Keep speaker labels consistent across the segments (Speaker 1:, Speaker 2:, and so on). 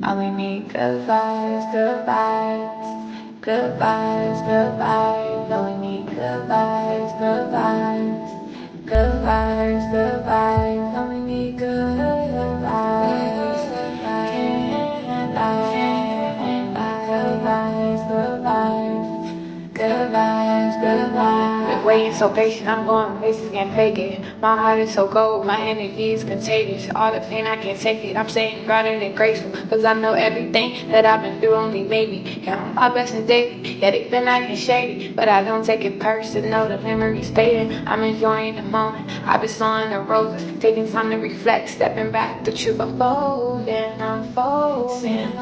Speaker 1: Only need good vibes, good vibes, good vibes, good vibes. Only need good vibes, good vibes, good vibes, good vibes. Only need good vibes. Can't lie, good vibes, good vibes, good vibes, good vibes. Been waiting so patient, I'm going places, can't fake it. My heart is so cold, my energy is contagious. All the pain, I can't take it. I'm staying grounded and graceful, cause I know everything that I've been through only made me. Count my blessings daily, yeah, they've been acting shady, but I don't take it personal, the memory's fading. I'm enjoying the moment, I've been slowing the roses, taking time to reflect, stepping back, the truth unfolding, unfolding.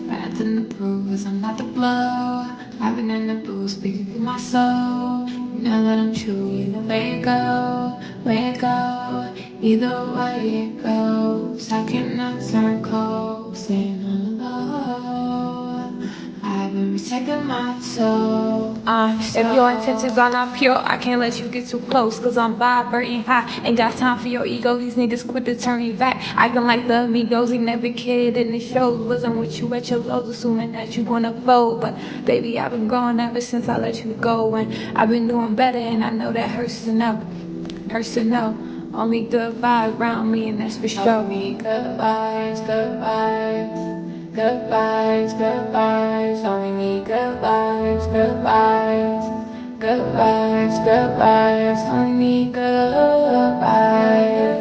Speaker 1: Nothing to prove, cause I'm not the blow. I've been in the booth, speaking through my soul. You know that I'm true, either way it go, way it go. Either way it goes, I cannot turn cold, staying on the low. I've been protecting my soul. If your intentions are not pure, I can't let you get too close, cause I'm vibrating high. Ain't got time for your ego, these niggas quit to turn you back. Acting like the amigos, he never cared in the shows. Wasn't with you at your lows, assuming that you gonna fold. But baby, I've been growing ever since I let you go. And I've been doing better, and I know that hurts to know. Hurts to know. Only good vibes around me, and that's for sure. Me good vibes, good vibes. Good vibes, good vibes, only need good vibes, good vibes. Good vibes, good vibes, only need good vibes.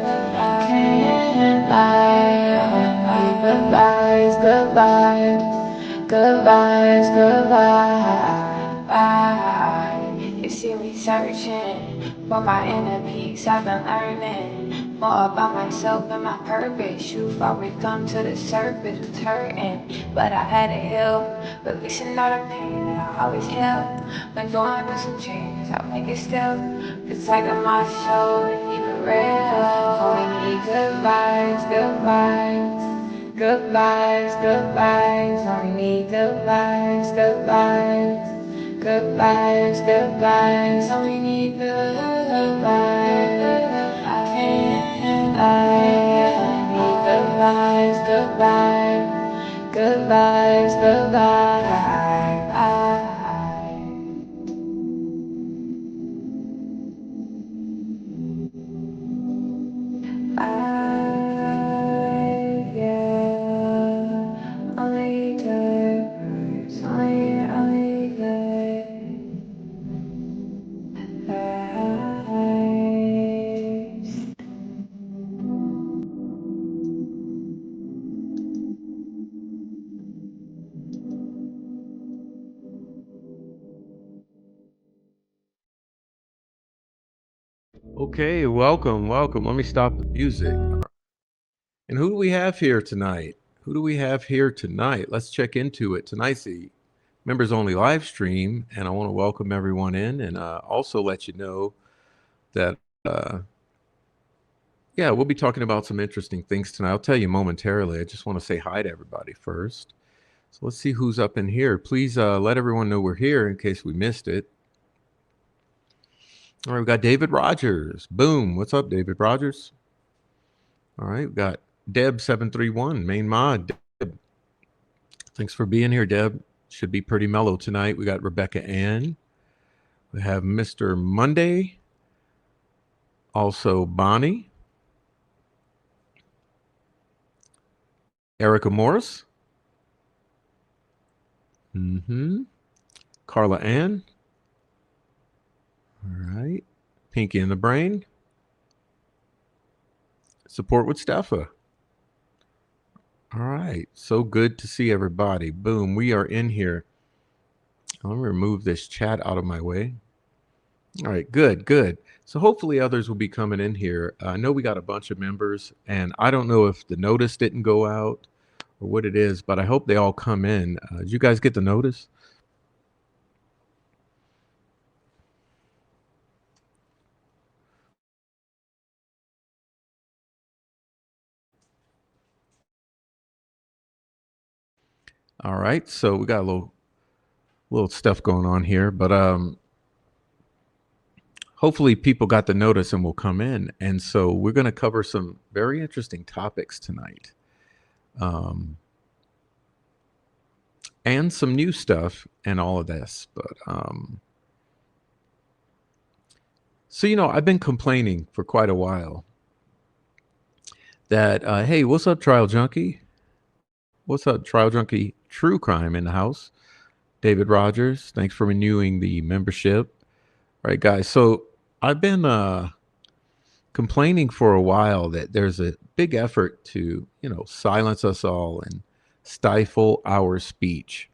Speaker 1: Can't lie, only good vibes, good vibes. Good vibes, good vibes. You see me searching for my inner peace, I've been learning more about myself and my purpose. Truth always come to the surface, it's hurting, but I had to heal. Releasing all the pain that I always held. When going through some changes, I'll make it still. Protecting my soul and keep it real. Only need good vibes, good vibes. Good vibes, good vibes, only need good vibes, good vibes. Good vibes, good vibes, only need good vibes. I can't lie, only need good vibes, good vibes. Good vibes, good vibes. Yeah, only good vibes, only good vibes.
Speaker 2: Okay, welcome, welcome. Let me stop the music. And who do we have here tonight? Who do we have here tonight? Let's check into it. Tonight's the members only live stream, and I want to welcome everyone in and also let you know that, yeah, we'll be talking about some interesting things tonight. I'll tell you momentarily. I just want to say hi to everybody first. So let's see who's up in here. Please let everyone know we're here in case we missed it. All right, we got David Rogers. Boom. What's up, David Rogers? All right, we got Deb731, main mod. Deb, thanks for being here, Deb. Should be pretty mellow tonight. We got Rebecca Ann. We have Mr. Monday. Also Bonnie. Erica Morris. Carla Ann. All right. Pinky in the Brain. Support with Steffa. All right. So good to see everybody. Boom. We are in here. Let me remove this chat out of my way. All right. Good, good. So hopefully others will be coming in here. I know we got a bunch of members, and I don't know if the notice didn't go out or what it is, but I hope they all come in. Did you guys get the notice? All right. So we got a little stuff going on here, but hopefully people got the notice and will come in. And so we're going to cover some very interesting topics tonight. and some new stuff and all of this. But so I've been complaining for quite a while that hey, what's up, Trial Junkie? What's up, Trial Junkie? True Crime in the house. David Rogers, thanks for renewing the membership. All right, guys. So I've been complaining for a while that there's a big effort to, silence us all and stifle our speech.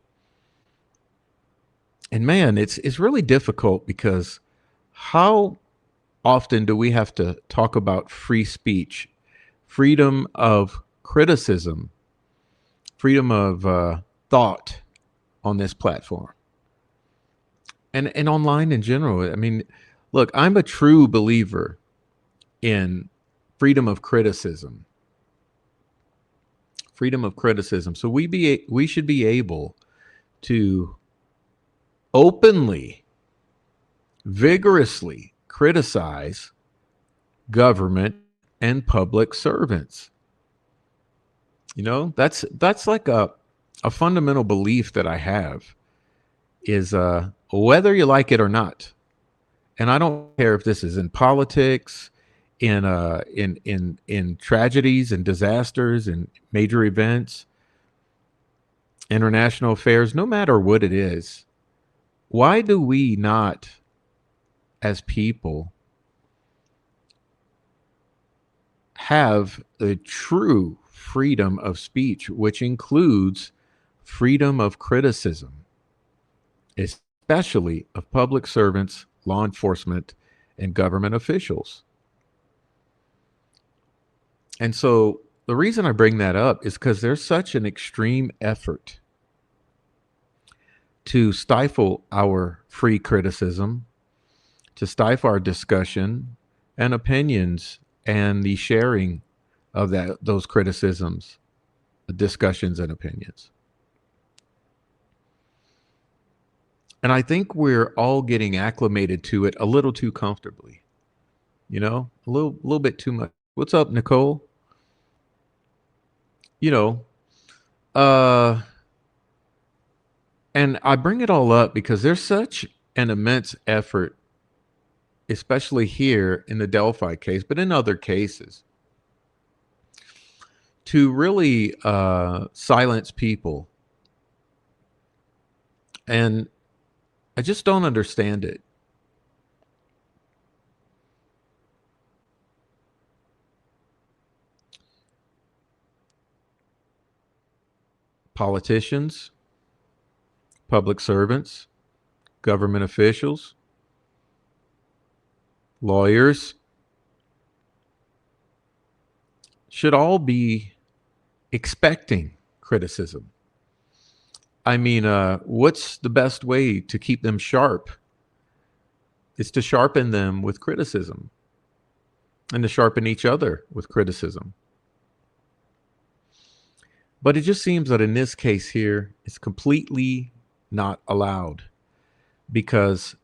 Speaker 2: And man, it's really difficult because how often do we have to talk about free speech, freedom of criticism, freedom of thought on this platform, and online in general? I mean, look, I'm a true believer in freedom of criticism. Freedom of criticism. So we should be able to openly, vigorously criticize government and public servants. That's like a fundamental belief that I have is whether you like it or not. And I don't care if this is in politics, in tragedies and disasters and major events, international affairs, no matter what it is. Why do we not, as people, have a true freedom of speech, which includes freedom of criticism, especially of public servants, law enforcement, and government officials? And so the reason I bring that up is because there's such an extreme effort to stifle our free criticism, to stifle our discussion and opinions and the sharing of those criticisms, discussions, and opinions. And I think we're all getting acclimated to it a little too comfortably, a little bit too much. What's up, Nicole? You know, uh, and I bring it all up because there's such an immense effort, especially here in the Delphi case, but in other cases, to really silence people. And I just don't understand it. Politicians, public servants, government officials, lawyers should all be expecting criticism. I mean, what's the best way to keep them sharp? It's to sharpen them with criticism and to sharpen each other with criticism. But it just seems that in this case here, it's completely not allowed because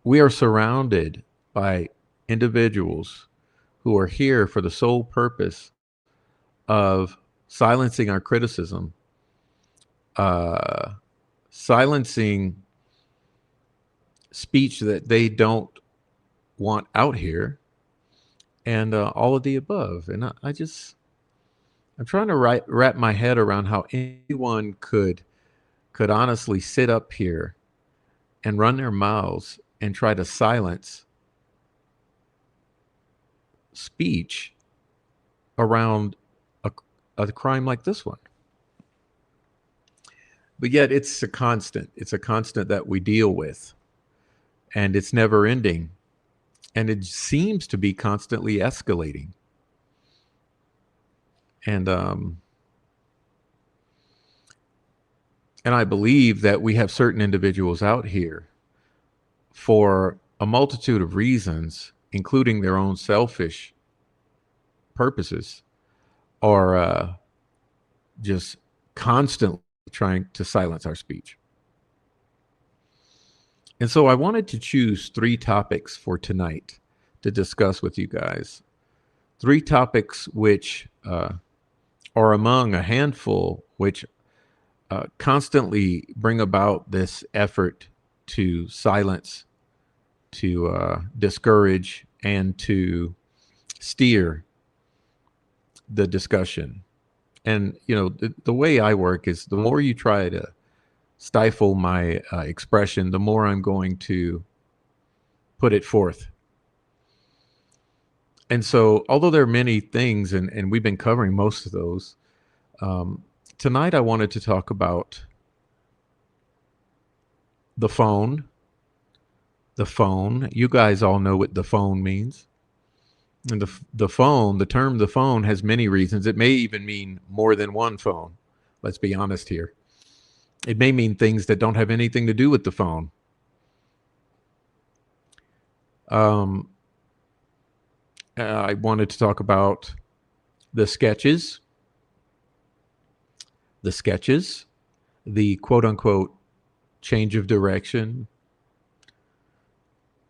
Speaker 2: we are surrounded by individuals who are here for the sole purpose of silencing our criticism, silencing speech that they don't want out here, and all of the above. And I'm trying to wrap my head around how anyone could honestly sit up here and run their mouths and try to silence speech around a crime like this one. But yet it's a constant. It's a constant that we deal with, and it's never ending, and it seems to be constantly escalating. And I believe that we have certain individuals out here for a multitude of reasons, including their own selfish purposes, are just constantly trying to silence our speech. And so I wanted to choose 3 topics for tonight to discuss with you guys. 3 topics which are among a handful which constantly bring about this effort to silence, to discourage, and to steer the discussion. And the way I work is the more you try to stifle my expression, the more I'm going to put it forth. And so, although there are many things, and we've been covering most of those, um, tonight I wanted to talk about the phone. The phone. You guys all know what the phone means. And the phone, the term the phone has many reasons. It may even mean more than one phone. Let's be honest here. It may mean things that don't have anything to do with the phone. Um, I wanted to talk about the sketches, the sketches, the quote unquote change of direction.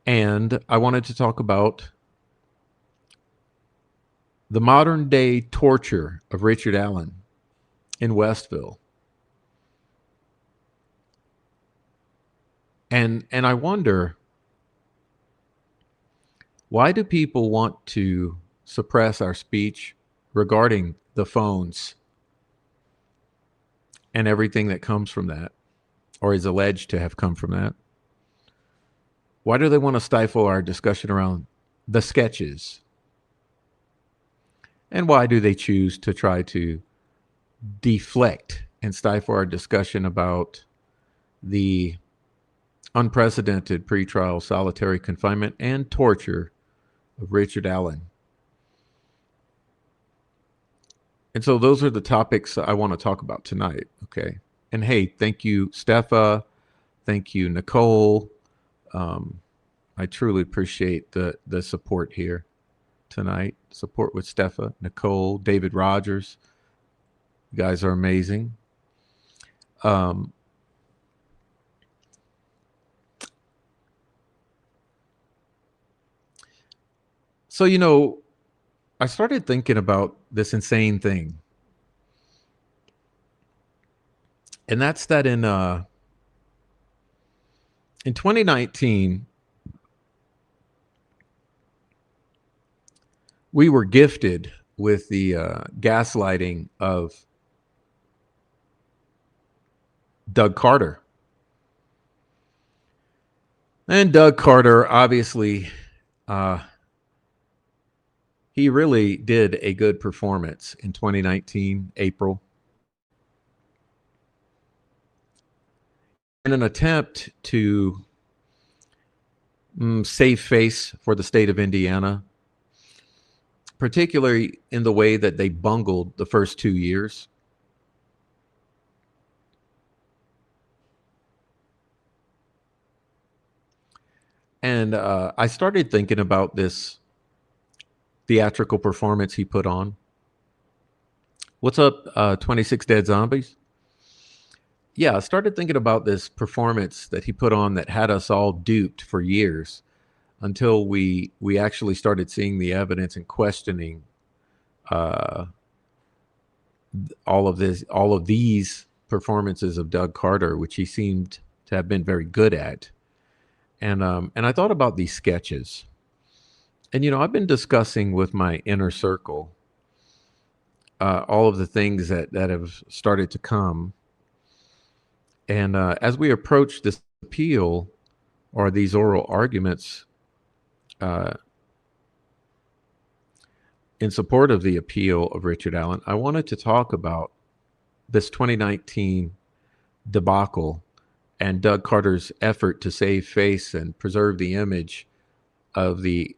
Speaker 2: And I wanted to talk about the modern day torture of Richard Allen in Westville. And I wonder, why do people want to suppress our speech regarding the phones and everything that comes from that, or is alleged to have come from that? Why do they want to stifle our discussion around the sketches? And why do they choose to try to deflect and stifle our discussion about the unprecedented pretrial solitary confinement and torture of Richard Allen? And so those are the topics I want to talk about tonight. Okay. And hey, thank you, Steffa. Thank you, Nicole. I truly appreciate the support here tonight. Support with Steffa, Nicole, David Rogers. You guys are amazing. Um, so, I started thinking about this insane thing. And that's that in 2019, we were gifted with the gaslighting of Doug Carter. And Doug Carter, obviously, he really did a good performance in 2019, April. In an attempt to save face for the state of Indiana, particularly in the way that they bungled the first 2 years. And I started thinking about this theatrical performance he put on. What's up, 26 Dead Zombies? Yeah, I started thinking about this performance that he put on that had us all duped for years until we actually started seeing the evidence and questioning uh, all of these performances of Doug Carter, which he seemed to have been very good at. And I thought about these sketches. And I've been discussing with my inner circle all of the things that have started to come. And as we approach this appeal or these oral arguments uh, in support of the appeal of Richard Allen, I wanted to talk about this 2019 debacle and Doug Carter's effort to save face and preserve the image of the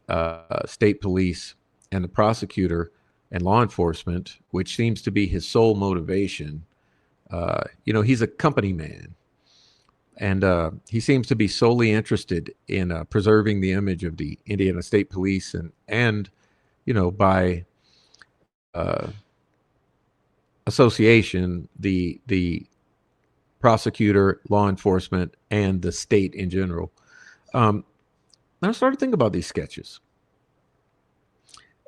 Speaker 2: state police and the prosecutor and law enforcement, which seems to be his sole motivation. He's a company man, and he seems to be solely interested in preserving the image of the Indiana State Police and by uh, association, the prosecutor, law enforcement, and the state in general. Then I started thinking about these sketches.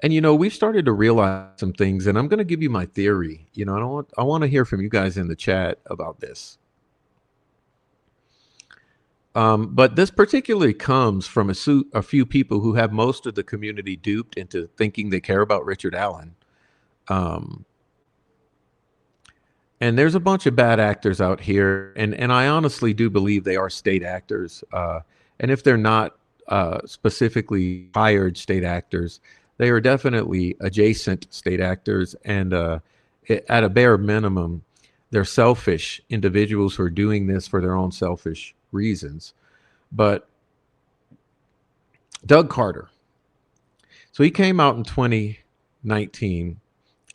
Speaker 2: And we've started to realize some things, and I'm going to give you my theory. I want to hear from you guys in the chat about this. But this particularly comes from a few people who have most of the community duped into thinking they care about Richard Allen. Um, and there's a bunch of bad actors out here, and I honestly do believe they are state actors. And if they're not specifically hired state actors, they are definitely adjacent state actors, and at a bare minimum, they're selfish individuals who are doing this for their own selfish reasons. But Doug Carter, so he came out in 2019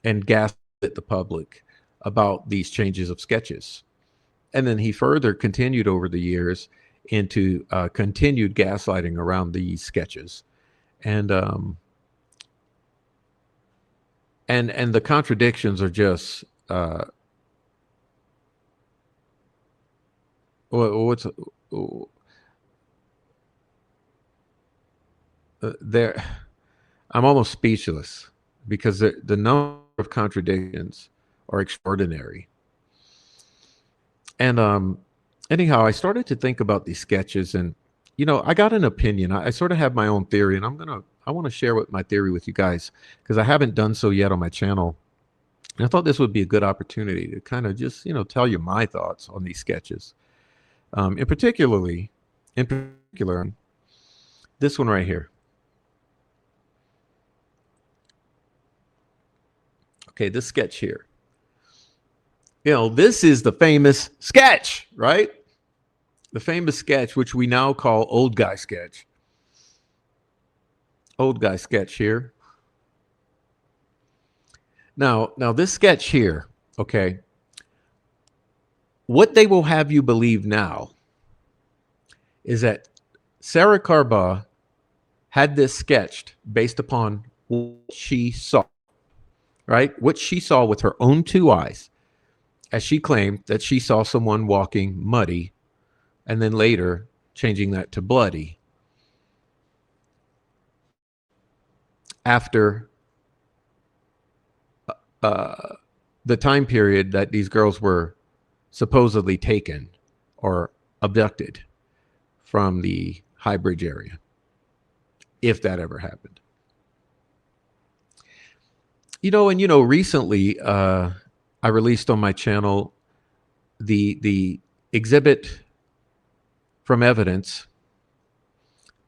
Speaker 2: and gaslit the public about these changes of sketches. And then he further continued over the years into continued gaslighting around these sketches. And and the contradictions are just what's there. I'm almost speechless because the number of contradictions are extraordinary. And anyhow, I started to think about these sketches, and I got an opinion. I sort of have my own theory, and I want to share my theory with you guys because I haven't done so yet on my channel. And I thought this would be a good opportunity to kind of just tell you my thoughts on these sketches. In particular, this one right here. Okay, this sketch here. This is the famous sketch, right? The famous sketch, which we now call old guy sketch. Old guy sketch here. Now this sketch here, okay, what they will have you believe now is that Sarah Carbaugh had this sketched based upon what she saw, right? What she saw with her own two eyes, as she claimed that she saw someone walking muddy and then later changing that to bloody after the time period that these girls were supposedly taken or abducted from the High Bridge area, if that ever happened. Recently I released on my channel the exhibit from evidence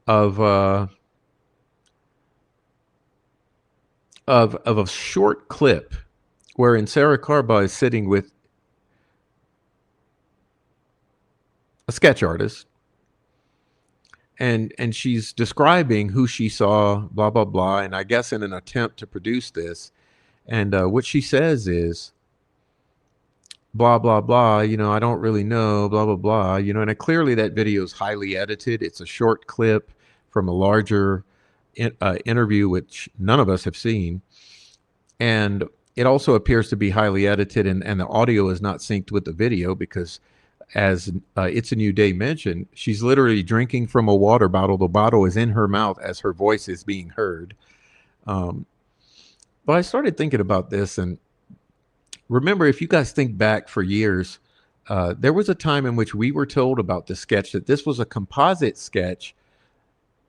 Speaker 2: of a short clip wherein Sarah Carbaugh is sitting with a sketch artist, and she's describing who she saw, blah blah blah, and I guess in an attempt to produce this, and what she says is blah blah blah, I don't really know, blah blah blah, and clearly that video is highly edited. It's a short clip from a larger interview which none of us have seen, and it also appears to be highly edited, and the audio is not synced with the video because, as It's a New Day mentioned, she's literally drinking from a water bottle. The bottle is in her mouth as her voice is being heard. But I started thinking about this, and remember, if you guys think back for years, there was a time in which we were told about the sketch that this was a composite sketch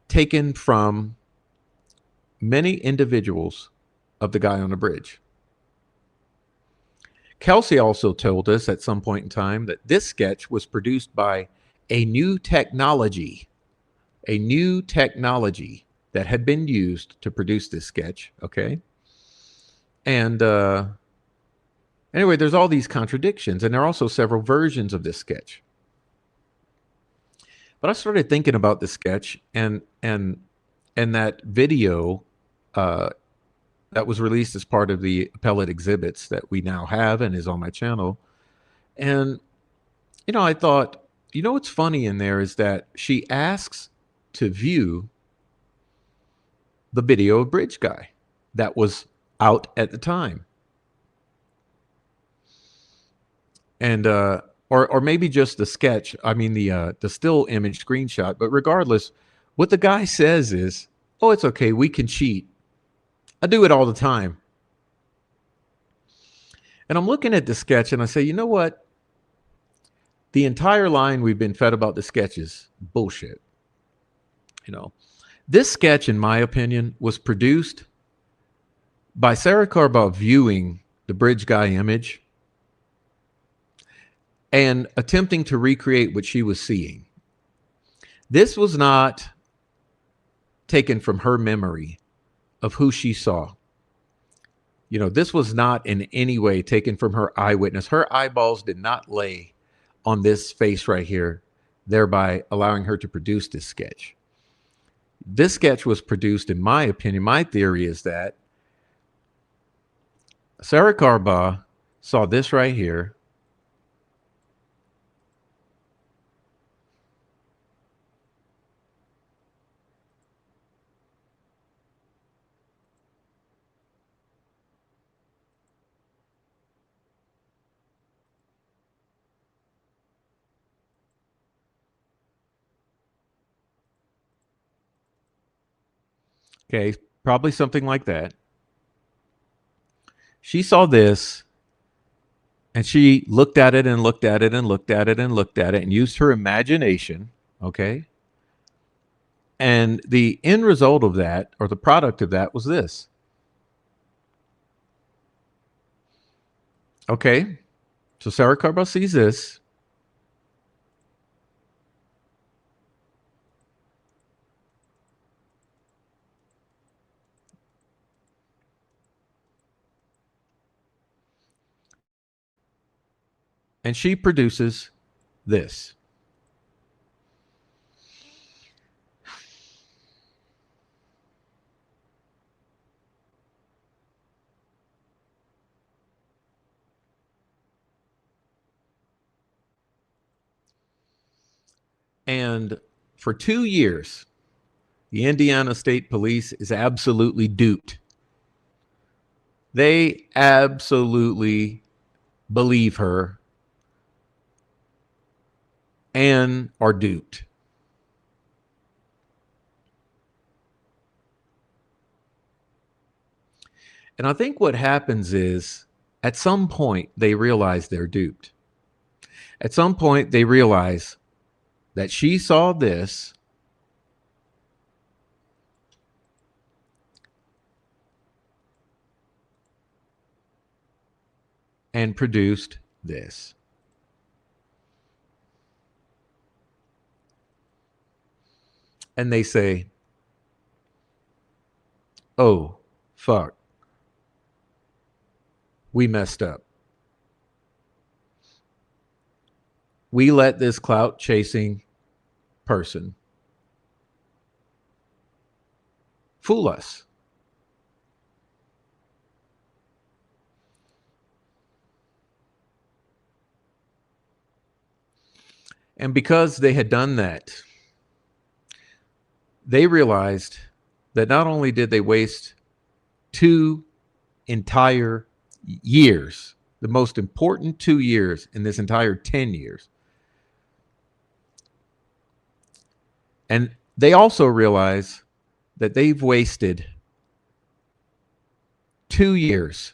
Speaker 2: taken from many individuals of the guy on the bridge. Kelsey also told us at some point in time that this sketch was produced by a new technology that had been used to produce this sketch, okay? And anyway, there's all these contradictions, and there are also several versions of this sketch. But I started thinking about the sketch and that video that was released as part of the appellate exhibits that we now have and is on my channel. And, I thought, what's funny in there is that she asks to view the video of Bridge Guy that was out at the time. And, or maybe just the sketch, the still image screenshot. But regardless, what the guy says is, oh, it's okay, we can cheat I do it all the time. And I'm looking at the sketch and I say, you know what? The entire line we've been fed about the sketch is bullshit. You know, this sketch, in my opinion, was produced by Sarah Carball viewing the bridge guy image and attempting to recreate what she was seeing. This was not taken from her memory of who she saw. You know, this was not in any way taken from her eyewitness. Her eyeballs did not lay on this face right here, thereby allowing her to produce this sketch. This sketch was produced, in my opinion, my theory is that Sarah Carball saw this right here. Okay, probably something like that. She saw this and she looked at it and looked at it and looked at it and looked at it and used her imagination. Okay. And the end result of that, or the product of that, was this. Okay. So Sarah Carball sees this. And she produces this. And for 2 years, the Indiana State Police is absolutely duped. They absolutely believe her and are duped. And I think what happens is at some point they realize they're duped. At some point they realize that she saw this and produced this. And they say, oh, fuck. We messed up. We let this clout chasing person fool us. And because they had done that, they realized that not only did they waste 2 entire years, the most important 2 years in this entire 10 years, and they also realize that they've wasted 2 years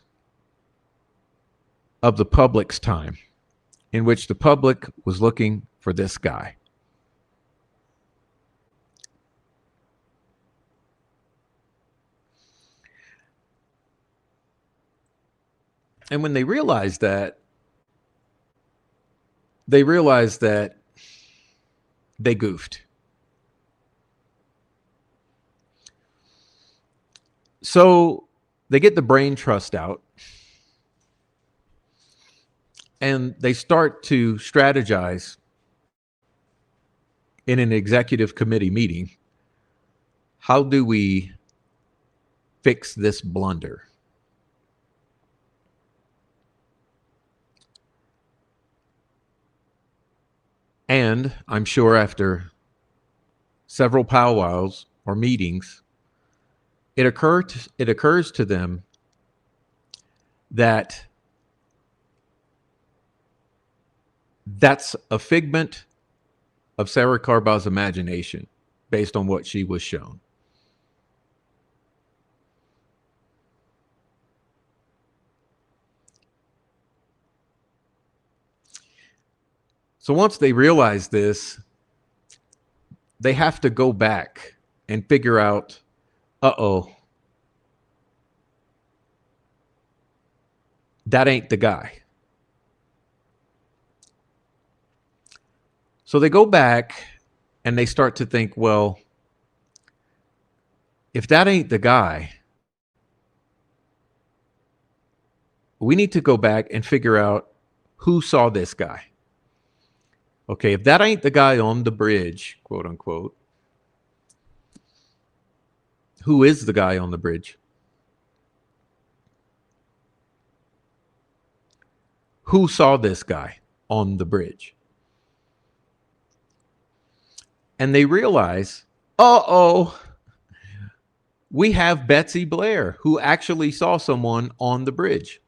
Speaker 2: of the public's time in which the public was looking for this guy. And when they realized that, they realized that they goofed. So they get the brain trust out and they start to strategize in an executive committee meeting. How do we fix this blunder? And I'm sure after several powwows or meetings, it occurs to them that that's a figment of Sarah Carball's imagination based on what she was shown. So once they realize this, they have to go back and figure out, uh-oh, that ain't the guy. So they go back and they start to think, well, if that ain't the guy, we need to go back and figure out who saw this guy. Okay, if that ain't the guy on the bridge, quote unquote, who is the guy on the bridge? Who saw this guy on the bridge? And they realize, uh-oh, we have Betsy Blair, who actually saw someone on the bridge.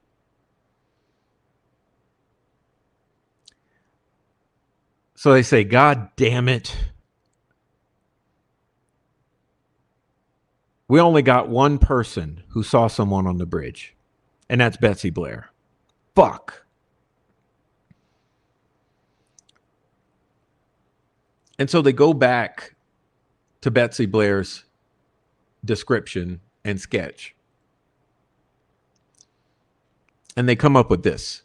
Speaker 2: So they say, God damn it. We only got one person who saw someone on the bridge, and that's Betsy Blair. Fuck. And so they go back to Betsy Blair's description and sketch. And they come up with this.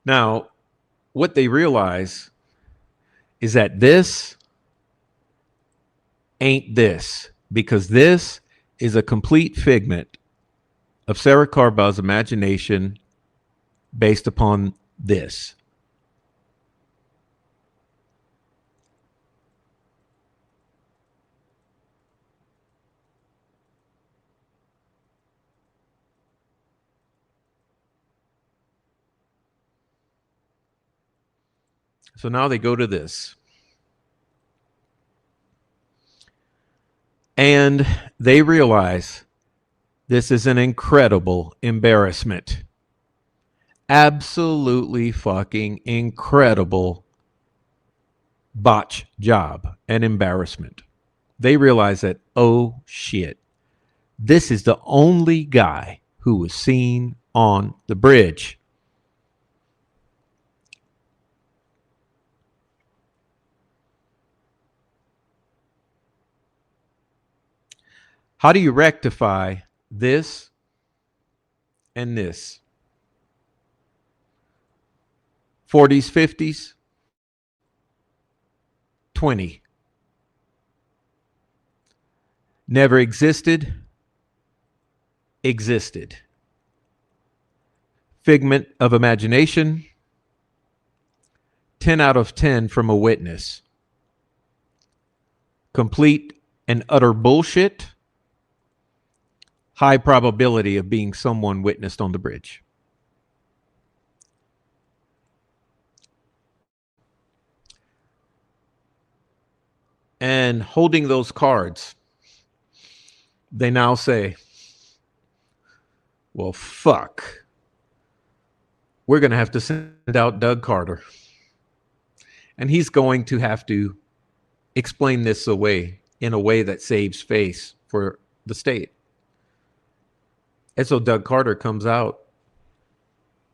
Speaker 2: Now, what they realize is that this ain't this, because this is a complete figment of Sarah Carbaugh's imagination based upon this. So now they go to this. And they realize this is an incredible embarrassment. Absolutely fucking incredible botch job and embarrassment. They realize that, oh shit, this is the only guy who was seen on the bridge. How do you rectify this and this? 40s, 50s, 20. Never existed, existed. Figment of imagination, 10 out of 10 from a witness. Complete and utter bullshit, high probability of being someone witnessed on the bridge. And holding those cards, they now say, well, fuck. We're going to have to send out Doug Carter. And he's going to have to explain this away in a way that saves face for the state. And so Doug Carter comes out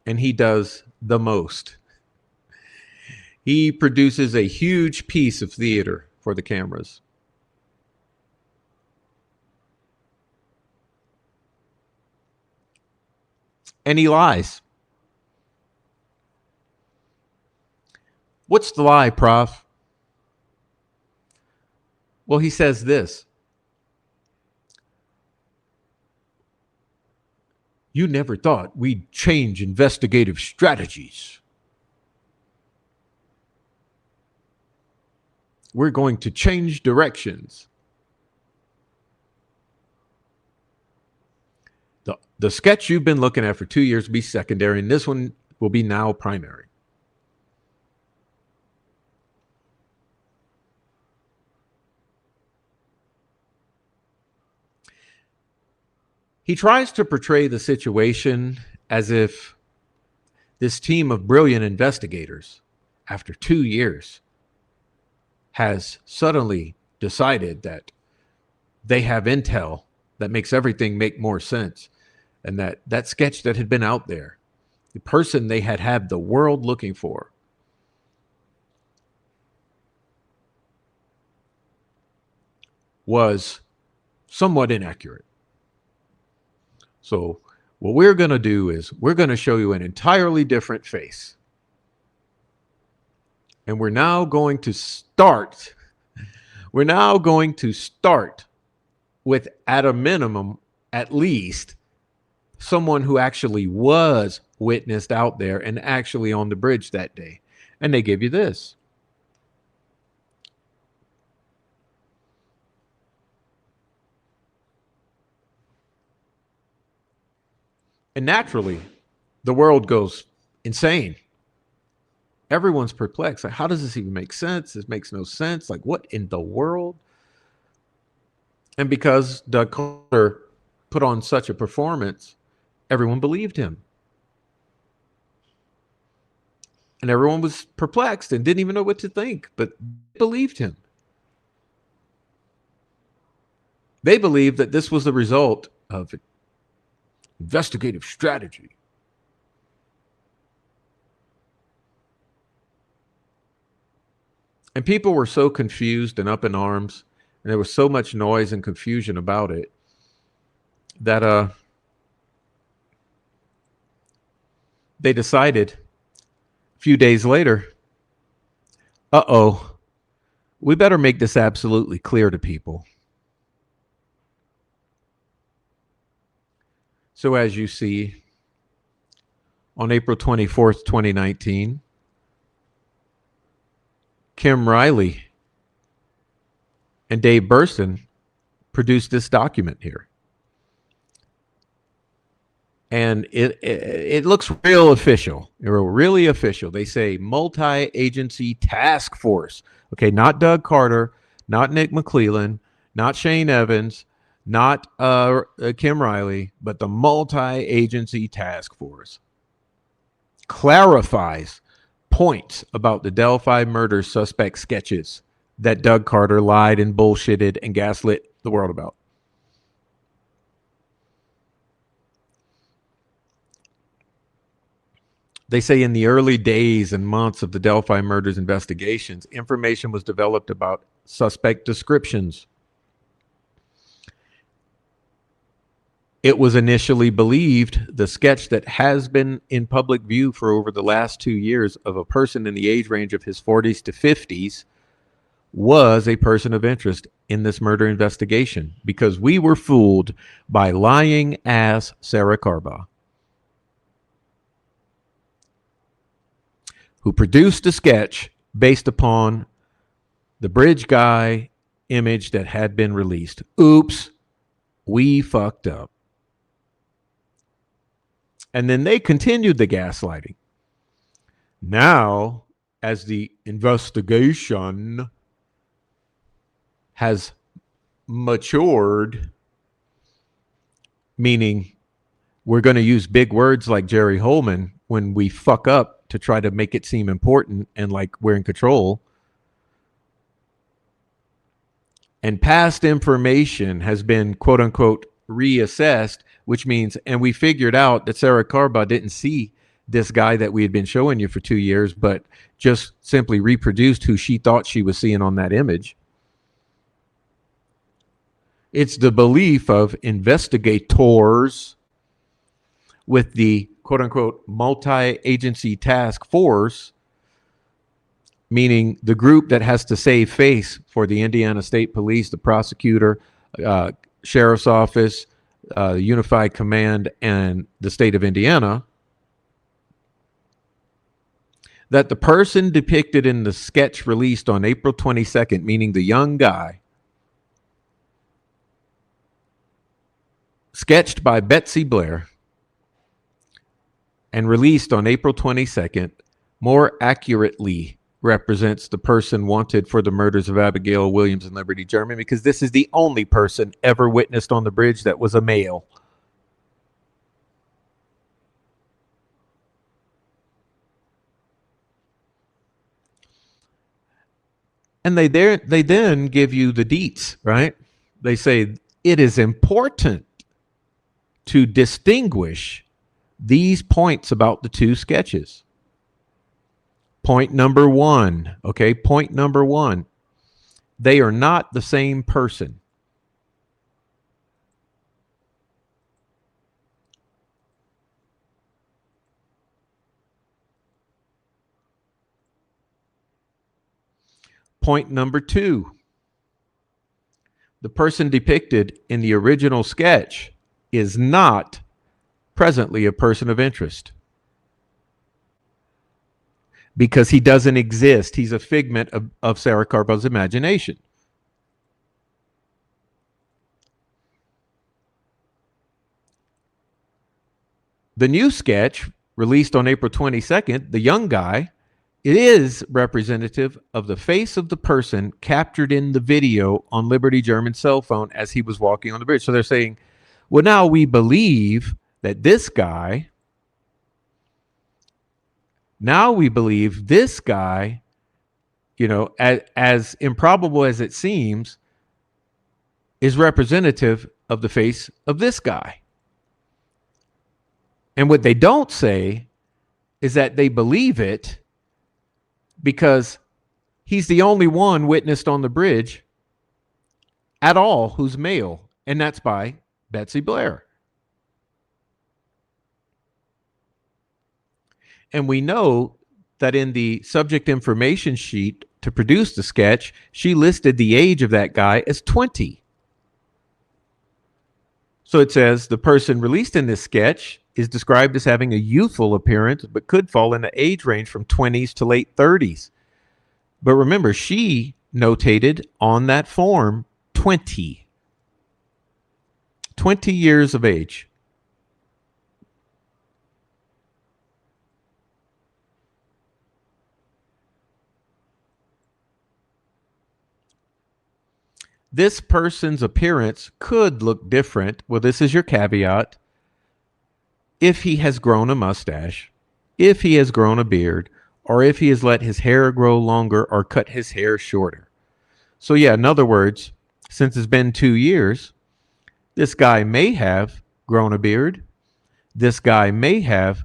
Speaker 2: and he does the most. He produces a huge piece of theater for the cameras. And he lies. What's the lie, Prof? Well, he says this. You never thought we'd change investigative strategies. We're going to change directions. The sketch you've been looking at for 2 years will be secondary, and this one will be now primary. He tries to portray the situation as if this team of brilliant investigators, after 2 years, has suddenly decided that they have intel that makes everything make more sense. And that sketch that had been out there, the person they had the world looking for, was somewhat inaccurate. So what we're going to do is we're going to show you an entirely different face. And we're now going to start with, at a minimum, at least someone who actually was witnessed out there and actually on the bridge that day. And they give you this. And naturally, the world goes insane. Everyone's perplexed. Like, how does this even make sense? This makes no sense. Like, what in the world? And because Doug Carter put on such a performance, everyone believed him. And everyone was perplexed and didn't even know what to think, but they believed him. They believed that this was the result of investigative strategy. And people were so confused and up in arms, and there was so much noise and confusion about it, that they decided a few days later, we better make this absolutely clear to people. So as you see, on April 24th, 2019, Kim Riley and Dave Burston produced this document here. And it looks real official, really official. They say multi-agency task force. Okay, not Doug Carter, not Nick McClellan, not Shane Evans, not Kim Riley, but the multi-agency task force clarifies points about the Delphi murder suspect sketches that Doug Carter lied and bullshitted and gaslit the world about. They say in the early days and months of the Delphi murders investigations, information was developed about suspect descriptions. It was initially believed the sketch that has been in public view for over the last 2 years of a person in the age range of his 40s to 50s was a person of interest in this murder investigation, because we were fooled by lying ass Sarah Carbaugh, who produced a sketch based upon the bridge guy image that had been released. Oops, we fucked up. And then they continued the gaslighting. Now, as the investigation has matured, meaning we're going to use big words like Jerry Holman when we fuck up to try to make it seem important and like we're in control. And past information has been, quote unquote, reassessed, which means, and we figured out that Sarah Carbaugh didn't see this guy that we had been showing you for 2 years, but just simply reproduced who she thought she was seeing on that image. It's the belief of investigators with the quote unquote multi-agency task force, meaning the group that has to save face for the Indiana State Police, the prosecutor, sheriff's office, Unified Command, and the state of Indiana, that the person depicted in the sketch released on April 22nd, meaning the young guy, sketched by Betsy Blair and released on April 22nd, more accurately represents the person wanted for the murders of Abigail Williams and Liberty German, because this is the only person ever witnessed on the bridge that was a male. And they then give you the deets, right? They say it is important to distinguish these points about the two sketches. Point number one, okay, point number one, they are not the same person. Point number two, the person depicted in the original sketch is not presently a person of interest because he doesn't exist. He's a figment of Sarah Carbow's imagination. The new sketch, released on April 22nd, The Young Guy, it is representative of the face of the person captured in the video on Liberty German's cell phone as he was walking on the bridge. So they're saying, well, now we believe that this guy, you know, as improbable as it seems, is representative of the face of this guy. And what they don't say is that they believe it because he's the only one witnessed on the bridge at all who's male, and that's by Betsy Blair. And we know that in the subject information sheet to produce the sketch, she listed the age of that guy as 20. So it says the person released in this sketch is described as having a youthful appearance, but could fall in the age range from 20s to late 30s. But remember, she notated on that form 20 years of age. This person's appearance could look different. Well, this is your caveat. If he has grown a mustache, if he has grown a beard, or if he has let his hair grow longer or cut his hair shorter. So yeah, in other words, since it's been 2 years, this guy may have grown a beard. This guy may have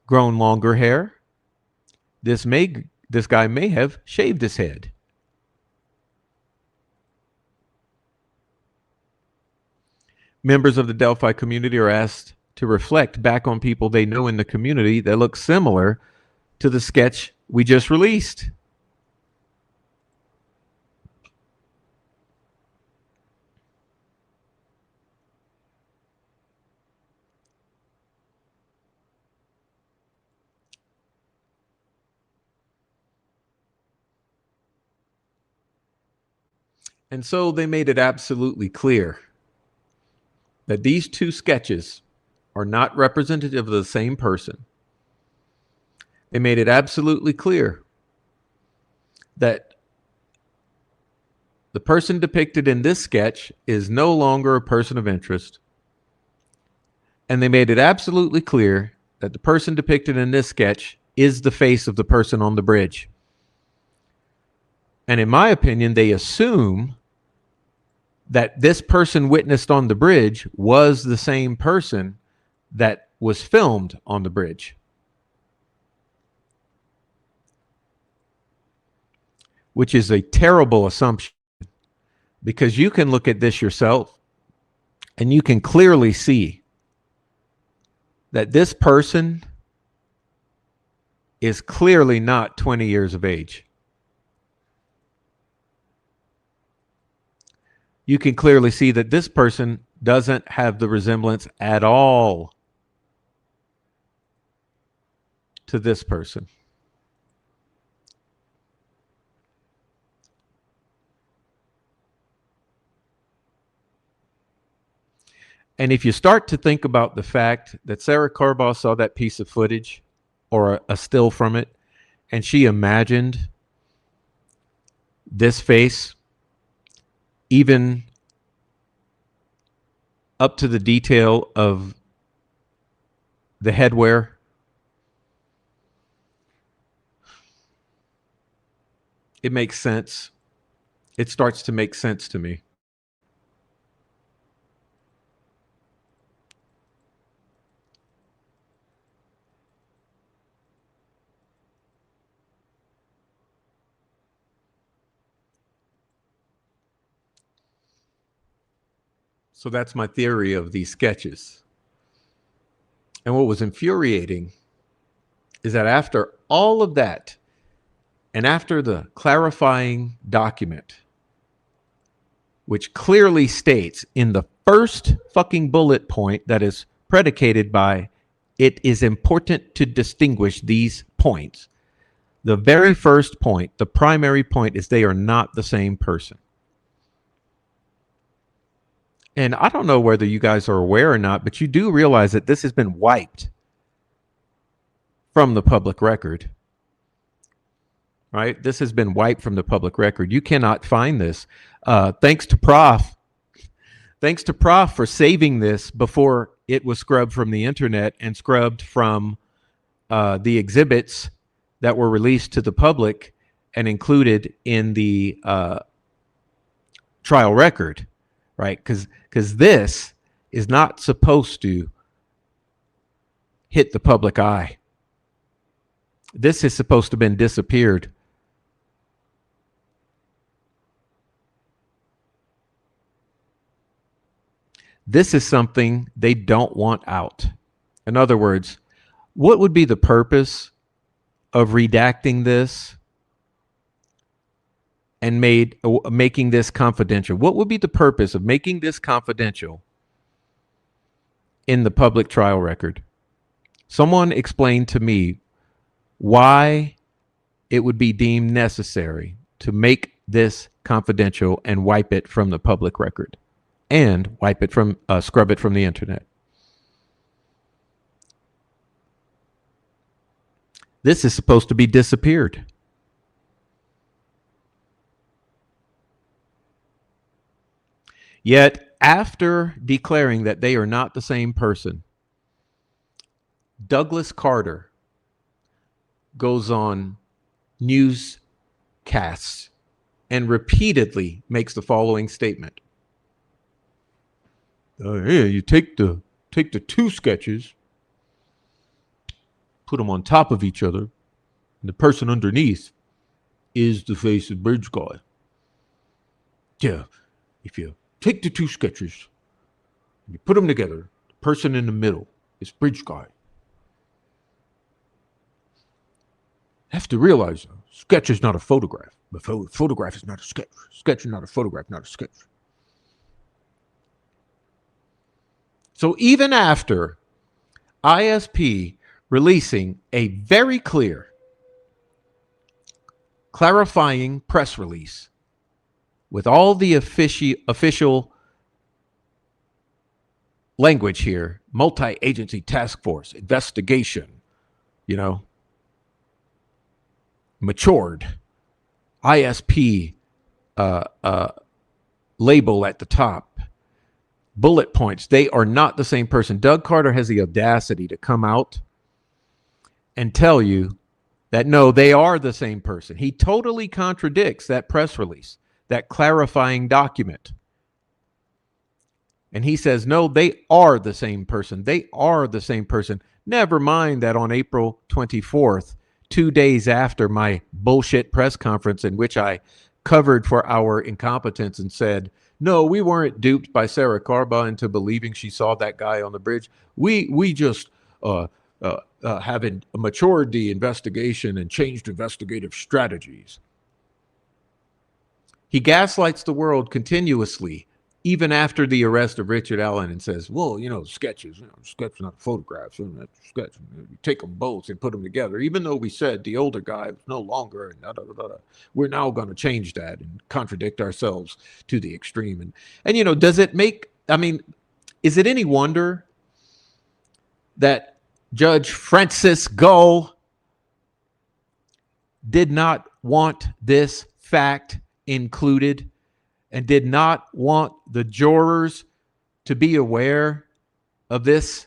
Speaker 2: grown longer hair. This guy may have shaved his head. Members of the Delphi community are asked to reflect back on people they know in the community that look similar to the sketch we just released. And so they made it absolutely clear that these two sketches are not representative of the same person. They made it absolutely clear that the person depicted in this sketch is no longer a person of interest. And they made it absolutely clear that the person depicted in this sketch is the face of the person on the bridge. And in my opinion, they assume that this person witnessed on the bridge was the same person that was filmed on the bridge. Which is a terrible assumption, because you can look at this yourself and you can clearly see that this person is clearly not 20 years of age. You can clearly see that this person doesn't have the resemblance at all to this person. And if you start to think about the fact that Sarah Carbaugh saw that piece of footage or a still from it, and she imagined this face, even up to the detail of the headwear, it makes sense it starts to make sense to me. So that's my theory of these sketches. And what was infuriating is that after all of that, and after the clarifying document, which clearly states in the first fucking bullet point that is predicated by it is important to distinguish these points. The very first point, the primary point, is they are not the same person. And I don't know whether you guys are aware or not, but you do realize that this has been wiped from the public record, right? This has been wiped from the public record. You cannot find this. Thanks to Prof. Thanks to Prof for saving this before it was scrubbed from the internet and scrubbed from the exhibits that were released to the public and included in the trial record, right? Because this is not supposed to hit the public eye. This is supposed to have been disappeared. This is something they don't want out. In other words, what would be the purpose of redacting this and making this confidential? What would be the purpose of making this confidential in the public trial record? Someone explain to me why it would be deemed necessary to make this confidential and wipe it from the public record and wipe it from, scrub it from the internet. This is supposed to be disappeared. Yet, after declaring that they are not the same person, Douglas Carter goes on newscasts and repeatedly makes the following statement. Yeah, you take the two sketches, put them on top of each other, and the person underneath is the face of Bridge Guy. Yeah, if you take the two sketches and you put them together, the person in the middle is Bridge Guy. Have to realize, sketch is not a photograph. A photograph is not a sketch. Sketch is not a photograph, not a sketch. So even after ISP releasing a very clear, clarifying press release with all the official language here, multi-agency task force, investigation, matured, ISP label at the top, bullet points, they are not the same person. Doug Carter has the audacity to come out and tell you that no, they are the same person. He totally contradicts that press release, that clarifying document. And he says, no, they are the same person. They are the same person. Never mind that on April 24th, 2 days after my bullshit press conference in which I covered for our incompetence and said, no, we weren't duped by Sarah Carba into believing she saw that guy on the bridge. We just haven't matured the investigation and changed investigative strategies. He gaslights the world continuously, even after the arrest of Richard Allen, and says, well, sketches, sketch, not photographs, sketch. You take them both and put them together. Even though we said the older guy was no longer, and we're now going to change that and contradict ourselves to the extreme. And does it make, is it any wonder that Judge Francis Gull did not want this fact included and did not want the jurors to be aware of this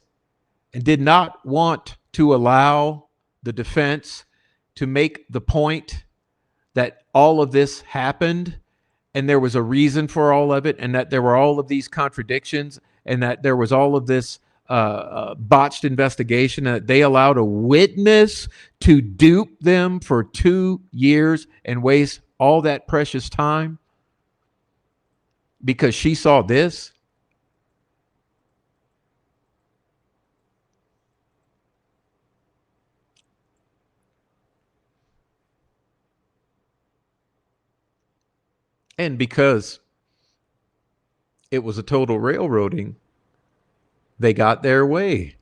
Speaker 2: and did not want to allow the defense to make the point that all of this happened and there was a reason for all of it, and that there were all of these contradictions, and that there was all of this botched investigation, and that they allowed a witness to dupe them for 2 years and waste all that precious time because she saw this. And because it was a total railroading, they got their way.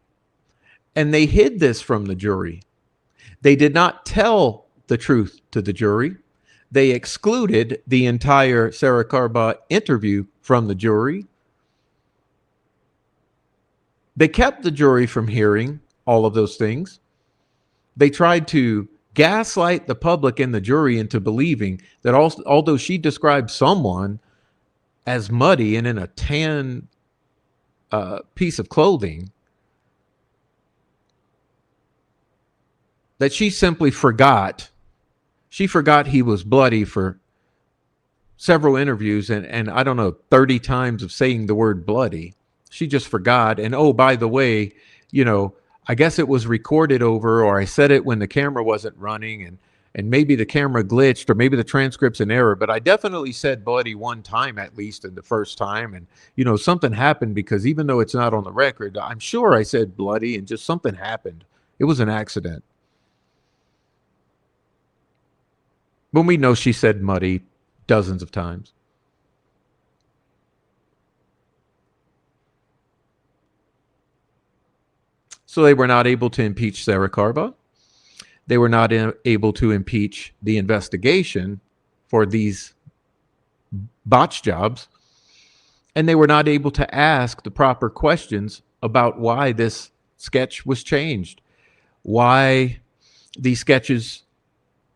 Speaker 2: And they hid this from the jury. They did not tell the truth to the jury. They excluded the entire Sarah Karba interview from the jury. They kept the jury from hearing all of those things. They tried to gaslight the public and the jury into believing that although she described someone as muddy and in a tan piece of clothing, that she simply forgot. She forgot he was bloody for several interviews and I don't know, 30 times of saying the word bloody. She just forgot. And oh, by the way, I guess it was recorded over, or I said it when the camera wasn't running, and maybe the camera glitched, or maybe the transcript's in error, but I definitely said bloody one time at least in the first time. And something happened, because even though it's not on the record, I'm sure I said bloody, and just something happened. It was an accident. When we know she said muddy dozens of times. So they were not able to impeach Sarah Karba. They were not able to impeach the investigation for these botch jobs. And they were not able to ask the proper questions about why this sketch was changed, why these sketches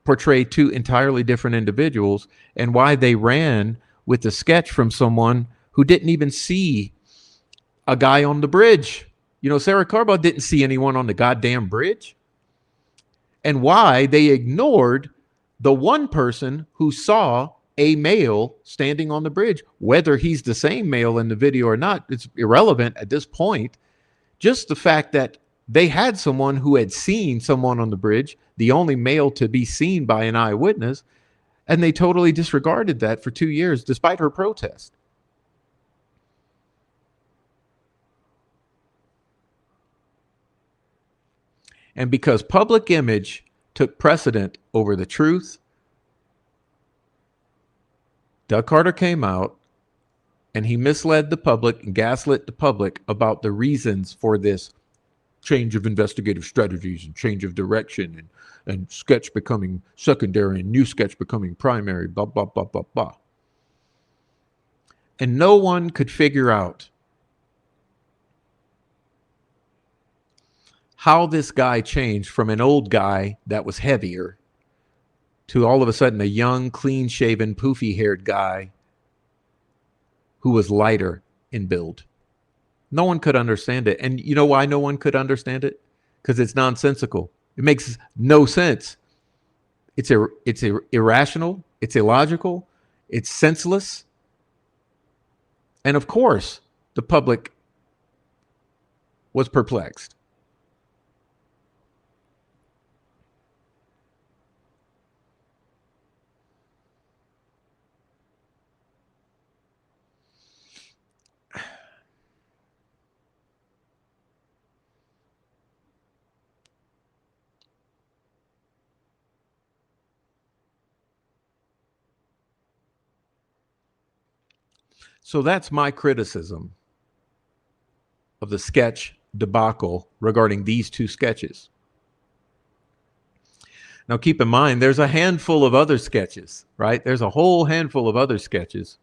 Speaker 2: portray two entirely different individuals, and why they ran with the sketch from someone who didn't even see a guy on the bridge. Sarah Karba didn't see anyone on the goddamn bridge. And why they ignored the one person who saw a male standing on the bridge. Whether he's the same male in the video or not, it's irrelevant at this point. Just the fact that they had someone who had seen someone on the bridge, the only male to be seen by an eyewitness, and they totally disregarded that for 2 years despite her protest. And because public image took precedent over the truth, Doug Carter came out and he misled the public and gaslit the public about the reasons for this change of investigative strategies and change of direction, and sketch becoming secondary and new sketch becoming primary, blah, blah, blah, blah, blah. And no one could figure out how this guy changed from an old guy that was heavier to all of a sudden a young, clean-shaven, poofy-haired guy who was lighter in build. No one could understand it. And you know why no one could understand it? Because it's nonsensical. It makes no sense. It's irrational. It's illogical. It's senseless. And of course, the public was perplexed. So that's my criticism of the sketch debacle regarding these two sketches. Now, keep in mind, there's a handful of other sketches, right? There's a whole handful of other sketches.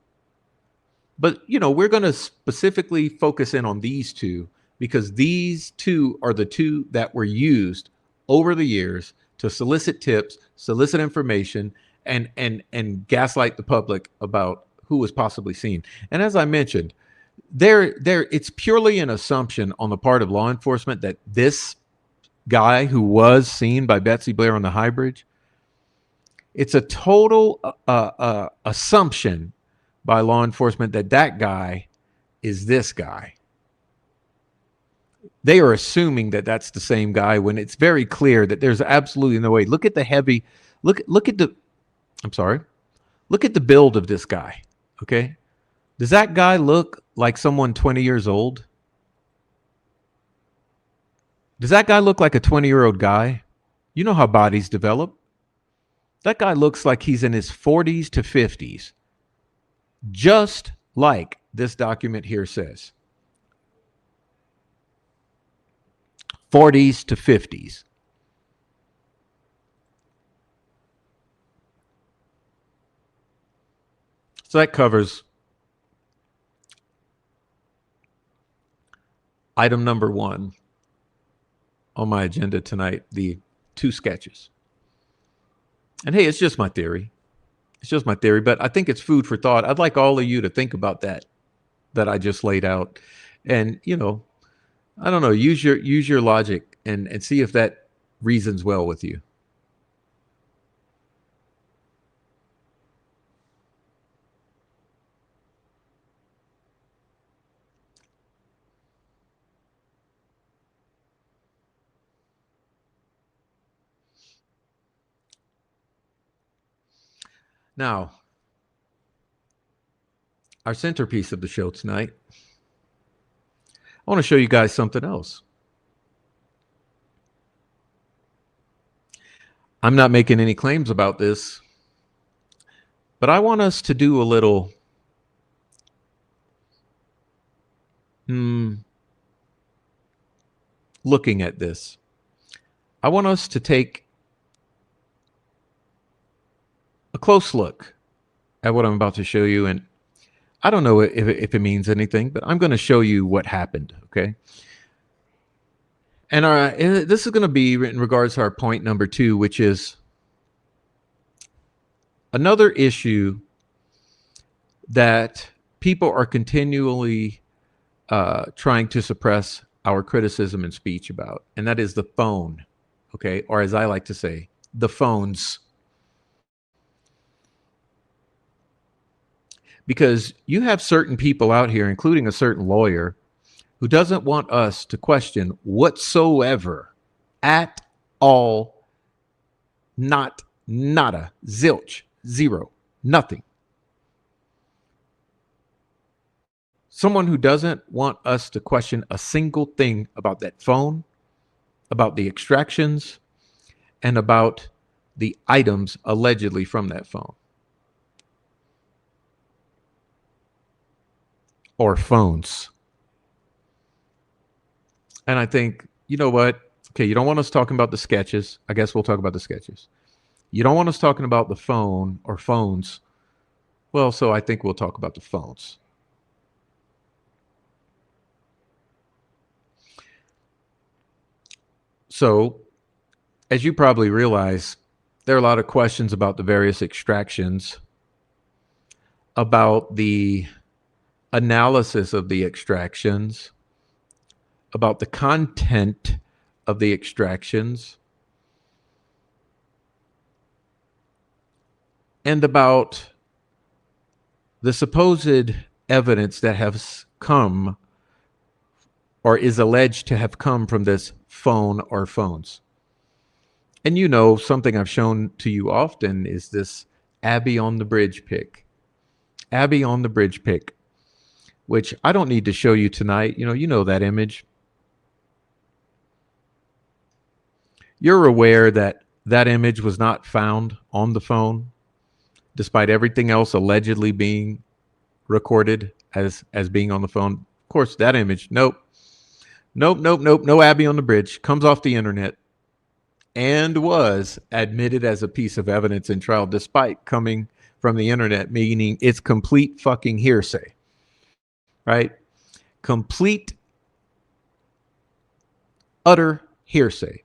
Speaker 2: But, we're going to specifically focus in on these two because these two are the two that were used over the years to solicit tips, solicit information, and gaslight the public about who was possibly seen. And as I mentioned, it's purely an assumption on the part of law enforcement that this guy who was seen by Betsy Blair on the high bridge, it's a total assumption by law enforcement that that guy is this guy. They are assuming that that's the same guy when it's very clear that there's absolutely no way. Look at the heavy, look at the, I'm sorry, look at the build of this guy. Okay. Does that guy look like someone 20 years old? Does that guy look like a 20-year-old guy? You know how bodies develop. That guy looks like he's in his 40s to 50s, just like this document here says. 40s to 50s. So that covers item number 1 on my agenda tonight, the 2 sketches. And hey, it's just my theory. It's just my theory, but I think it's food for thought. I'd like all of you to think about that I just laid out. And, I don't know, use your logic and see if that reasons well with you. Now, our centerpiece of the show tonight, I want to show you guys something else. I'm not making any claims about this, but I want us to do a little looking at this. I want us to take a close look at what I'm about to show you. And I don't know if it means anything, but I'm going to show you what happened, okay? And this is going to be in regards to our point number 2, which is another issue that people are continually trying to suppress our criticism and speech about, and that is the phone, okay? Or as I like to say, the phones. Because you have certain people out here, including a certain lawyer, who doesn't want us to question whatsoever, at all, not, nada, zilch, zero, nothing. Someone who doesn't want us to question a single thing about that phone, about the extractions, and about the items allegedly from that phone. Or phones. And I think, you know what? Okay, you don't want us talking about the sketches. I guess we'll talk about the sketches. You don't want us talking about the phone or phones. Well, so I think we'll talk about the phones. So, as you probably realize, there are a lot of questions about the various extractions, about the analysis of the extractions, about the content of the extractions, and about the supposed evidence that has come or is alleged to have come from this phone or phones. And you know, something I've shown to you often is this Abby on the bridge pic. Abby on the bridge pic, which I don't need to show you tonight. You know that image. You're aware that that image was not found on the phone, despite everything else allegedly being recorded as being on the phone. Of course, that image, nope, no Abby on the bridge, comes off the internet and was admitted as a piece of evidence in trial, despite coming from the internet, meaning it's complete fucking hearsay, right? Complete, utter hearsay.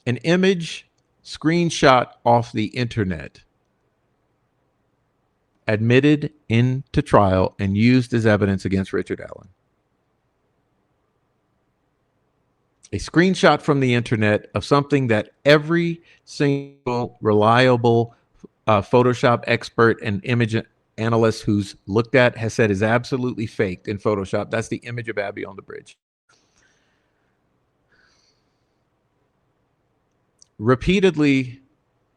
Speaker 2: An image screenshot off the internet, admitted into trial and used as evidence against Richard Allen. A screenshot from the internet of something that every single reliable Photoshop expert and image analyst who's looked at has said is absolutely faked in Photoshop. That's the image of Abby on the bridge. Repeatedly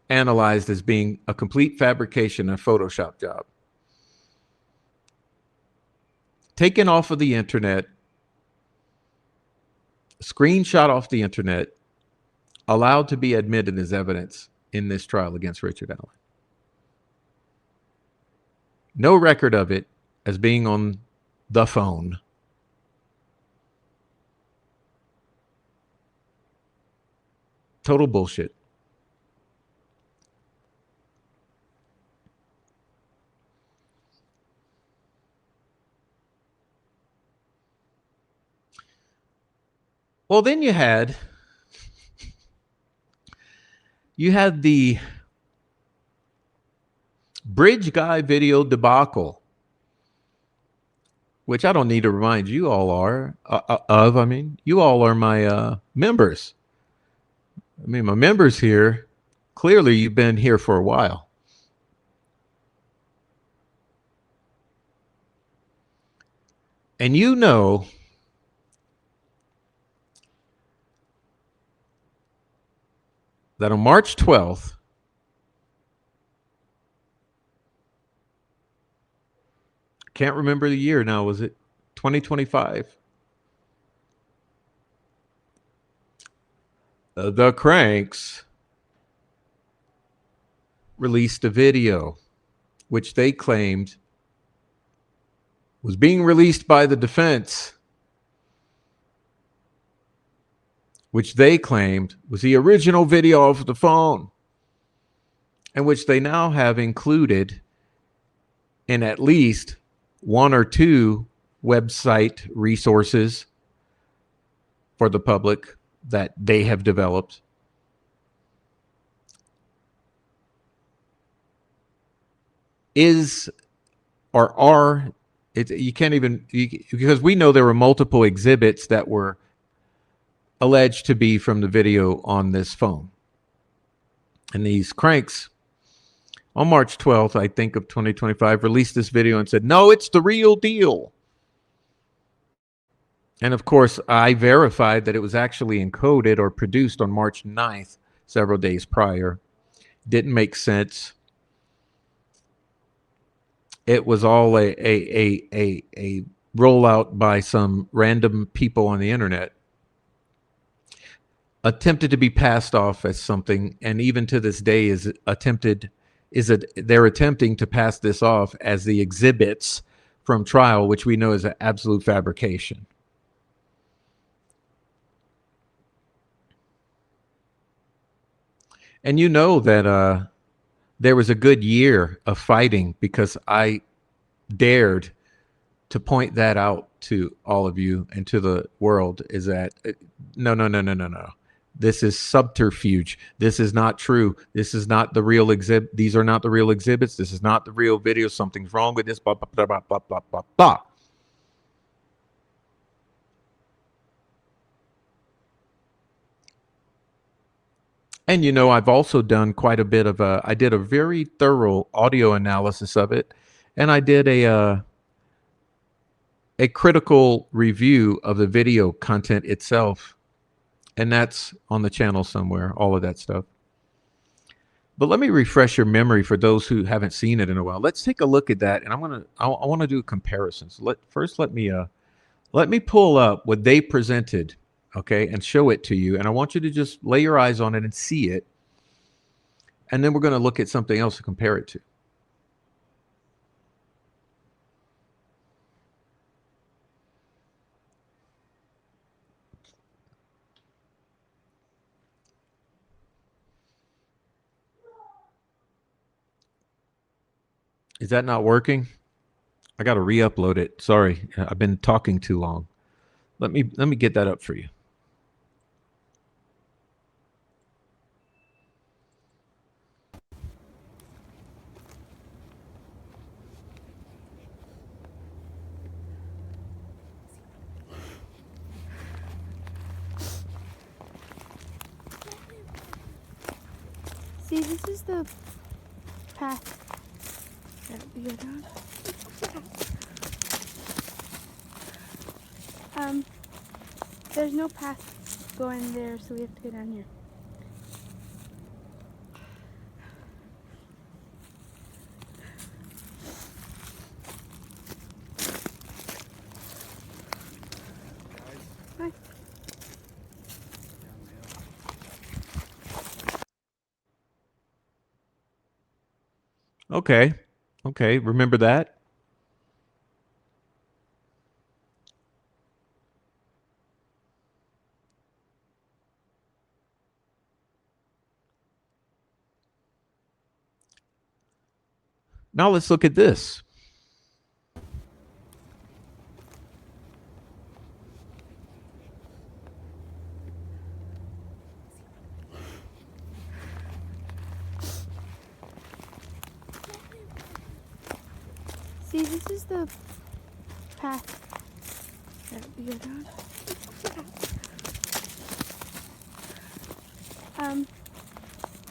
Speaker 2: analyzed as being a complete fabrication, a Photoshop job. Taken off of the internet, screenshot off the internet, allowed to be admitted as evidence in this trial against Richard Allen. No record of it as being on the phone. Total bullshit. Well, then you had the bridge guy video debacle, which I don't need to remind you all of. I mean, you all are my members. I mean, my members here, clearly you've been here for a while. And you know that on March 12th, can't remember the year now, was it 2025? The Cranks released a video which they claimed was being released by the defense, which they claimed was the original video of the phone, and which they now have included in at least one or two website resources for the public that they have developed. Is or are it, you can't even, because we know there were multiple exhibits that were alleged to be from the video on this phone. And these cranks on March 12th, I think, of 2025, released this video and said, no, it's the real deal. And of course, I verified that it was actually encoded or produced on March 9th, several days prior. Didn't make sense. It was all a rollout by some random people on the internet, attempted to be passed off as something, and even to this day they're attempting to pass this off as the exhibits from trial, which we know is an absolute fabrication. And you know that there was a good year of fighting because I dared to point that out to all of you and to the world, is that no. This is subterfuge. This is not true. This is not the real exhibit. These are not the real exhibits. This is not the real video. Something's wrong with this. Blah, blah, blah, blah, blah, blah, blah, blah. And you know, I've also done quite a bit of I did a very thorough audio analysis of it, and I did a critical review of the video content itself, and that's on the channel somewhere, all of that stuff. But let me refresh your memory for those who haven't seen it in a while. Let's take a look at that, and I want to do comparisons. Let me pull up what they presented, okay, and show it to you, and I want you to just lay your eyes on it and see it, and then we're going to look at something else to compare it to. Is that not working? I got to re-upload it. Sorry, I've been talking too long. Let me get that up for you.
Speaker 3: See, this is the
Speaker 1: path that we go down. There's no path going there, so we have to go down here. Hi.
Speaker 2: Okay. Okay. Remember that? Now let's look at this.
Speaker 1: See, this is the path that we go down.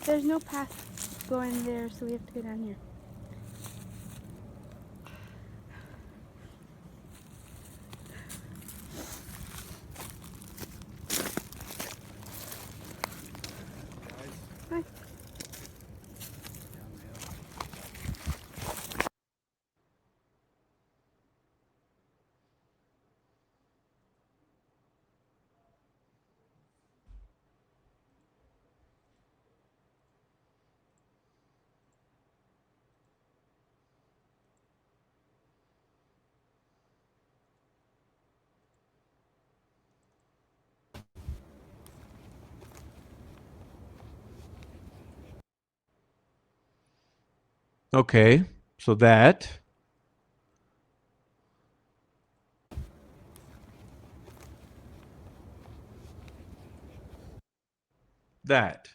Speaker 1: There's no path going there, so we have to go down here. Hi.
Speaker 2: Okay. So that. That.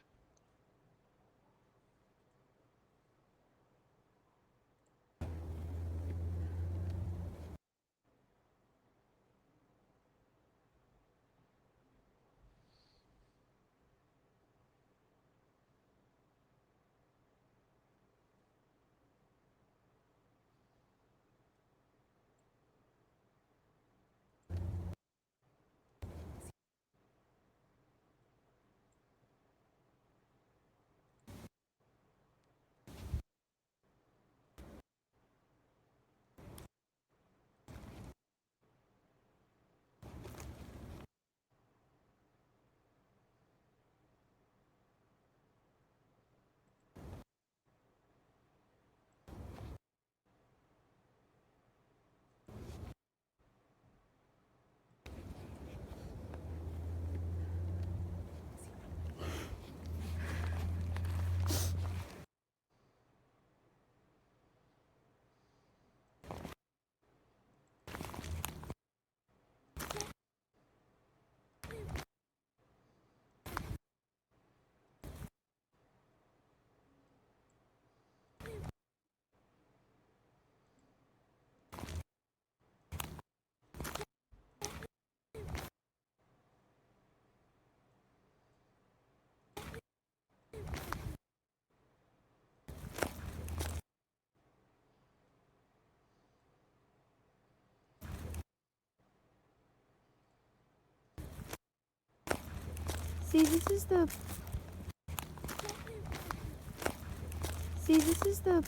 Speaker 1: See, this is the. See, this is the.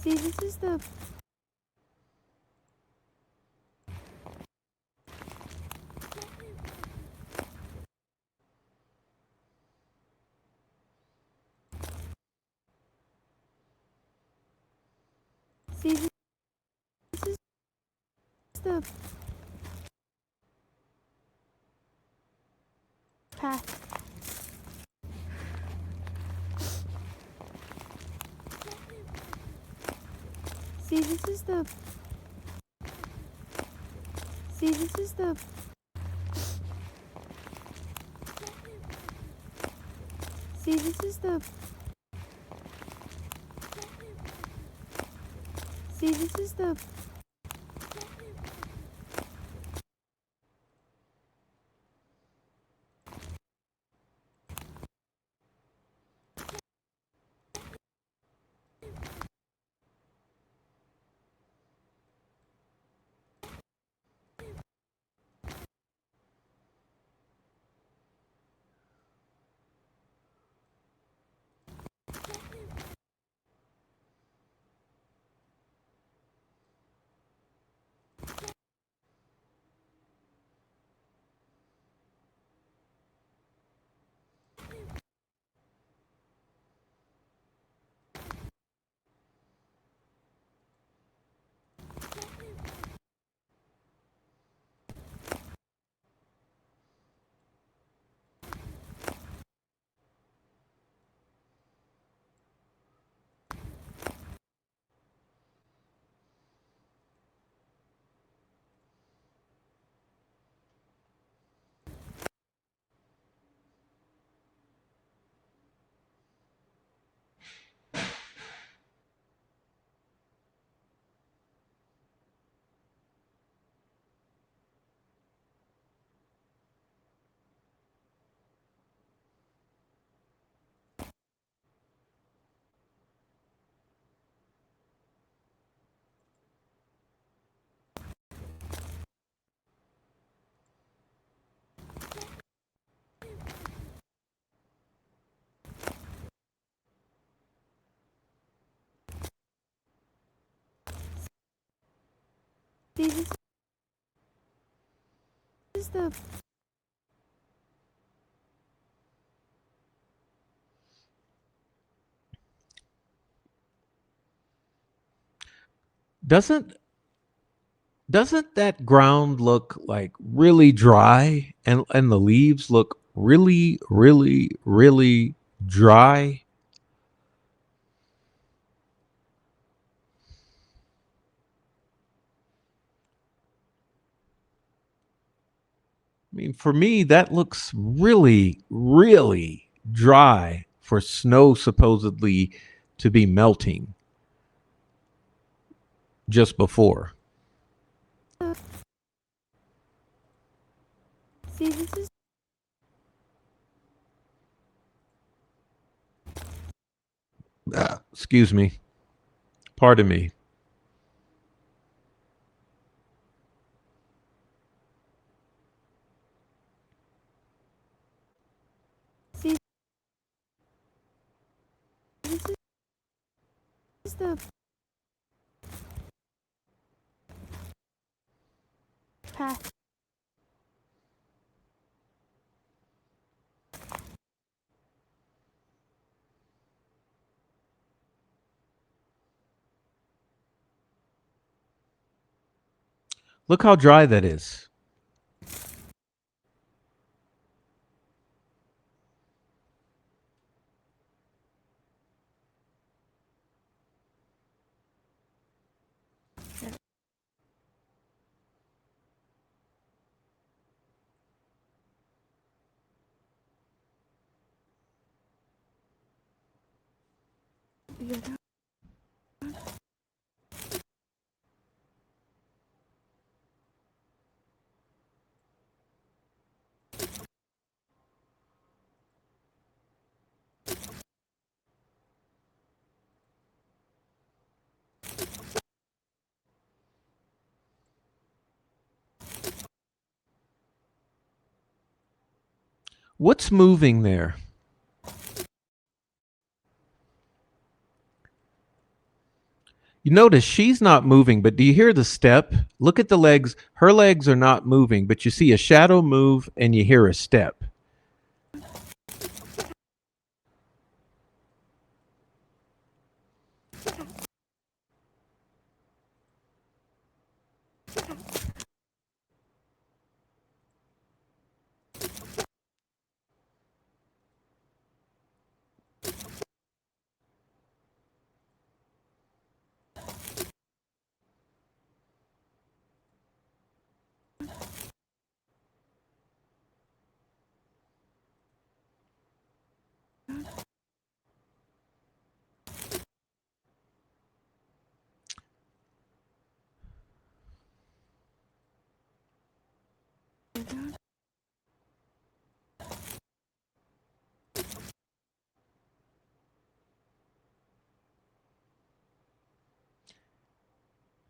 Speaker 1: See, this is the. See, this is the path. See, this is the. See, this is the. See, See, this is the. See, this is the. See, this is the.
Speaker 2: Doesn't that ground look like really dry, and the leaves look really really dry? I mean, for me, that looks really dry for snow supposedly to be melting just before.
Speaker 1: See, this is.
Speaker 2: Excuse me. Pardon me.
Speaker 1: See, this is the. Path.
Speaker 2: Look how dry that is. What's moving there? You notice she's not moving, but do you hear the step? Look at the legs. Her legs are not moving, but you see a shadow move and you hear a step.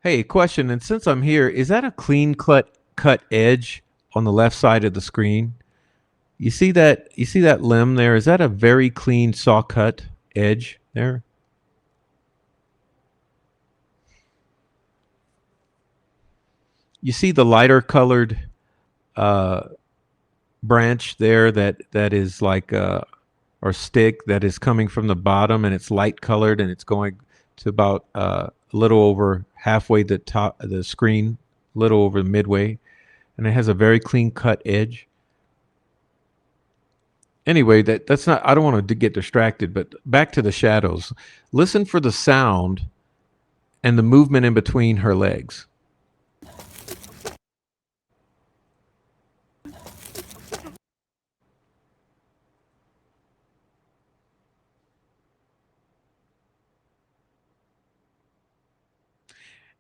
Speaker 2: Hey, question. And since I'm here, is that a clean cut edge on the left side of the screen? You see that? You see that limb there? Is that a very clean saw cut edge there? You see the lighter colored uh, branch there that is like or stick that is coming from the bottom, and it's light colored, and it's going to about a little over halfway the top of the screen, a little over midway, and it has a very clean cut edge. Anyway, that's not. I don't want to get distracted, but back to the shadows. Listen for the sound and the movement in between her legs.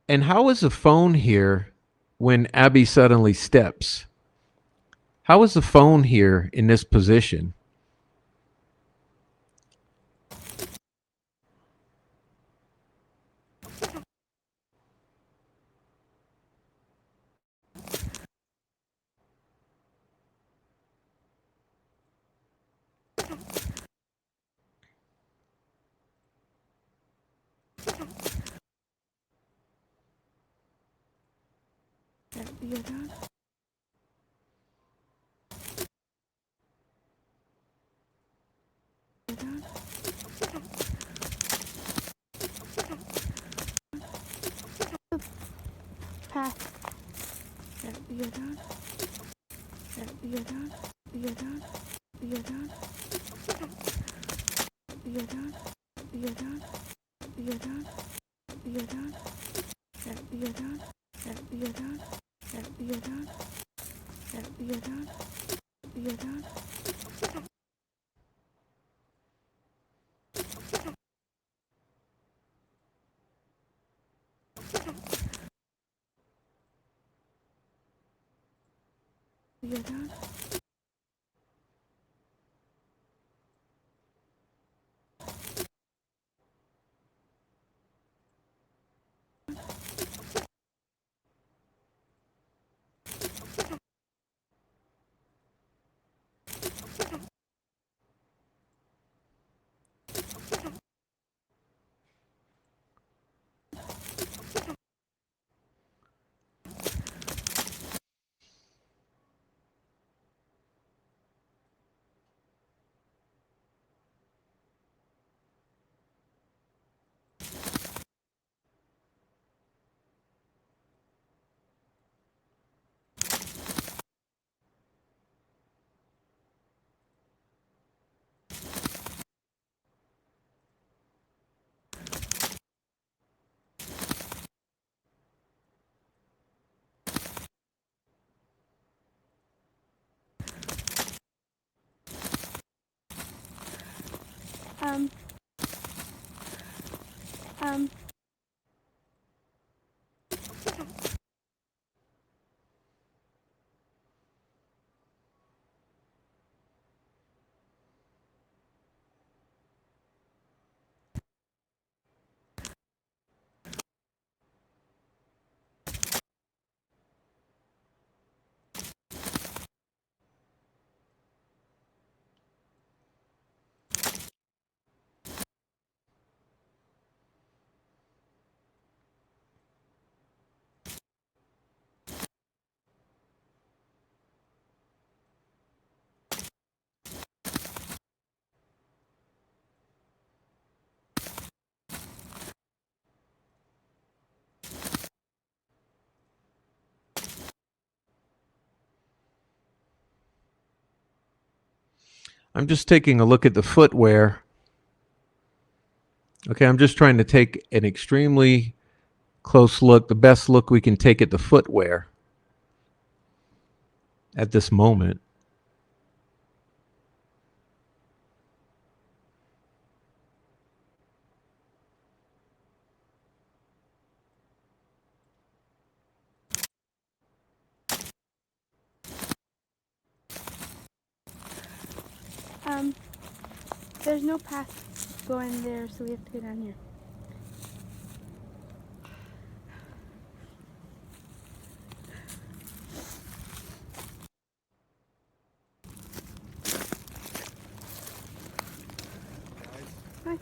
Speaker 2: And how is the phone here when Abby suddenly steps? How is the phone here in this position?
Speaker 3: Um, um,
Speaker 2: I'm just taking a look at the footwear. Okay, I'm just trying to take an extremely close look, the best look we can take at the footwear at this moment.
Speaker 3: There's no path going there, so we have to go down here. Hi.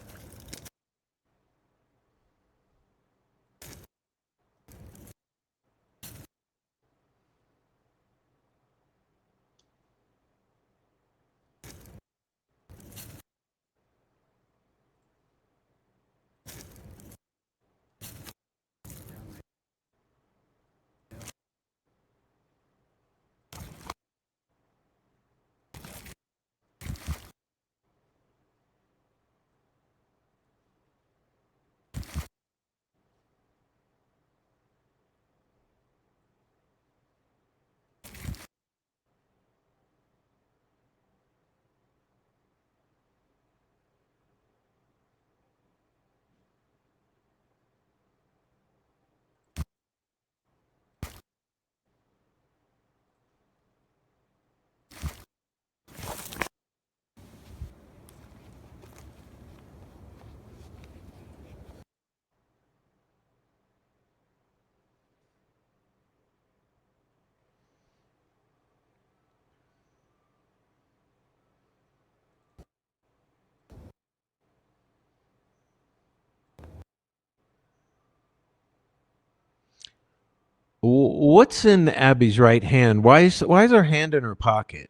Speaker 2: What's in Abby's right hand? Why is her hand in her pocket?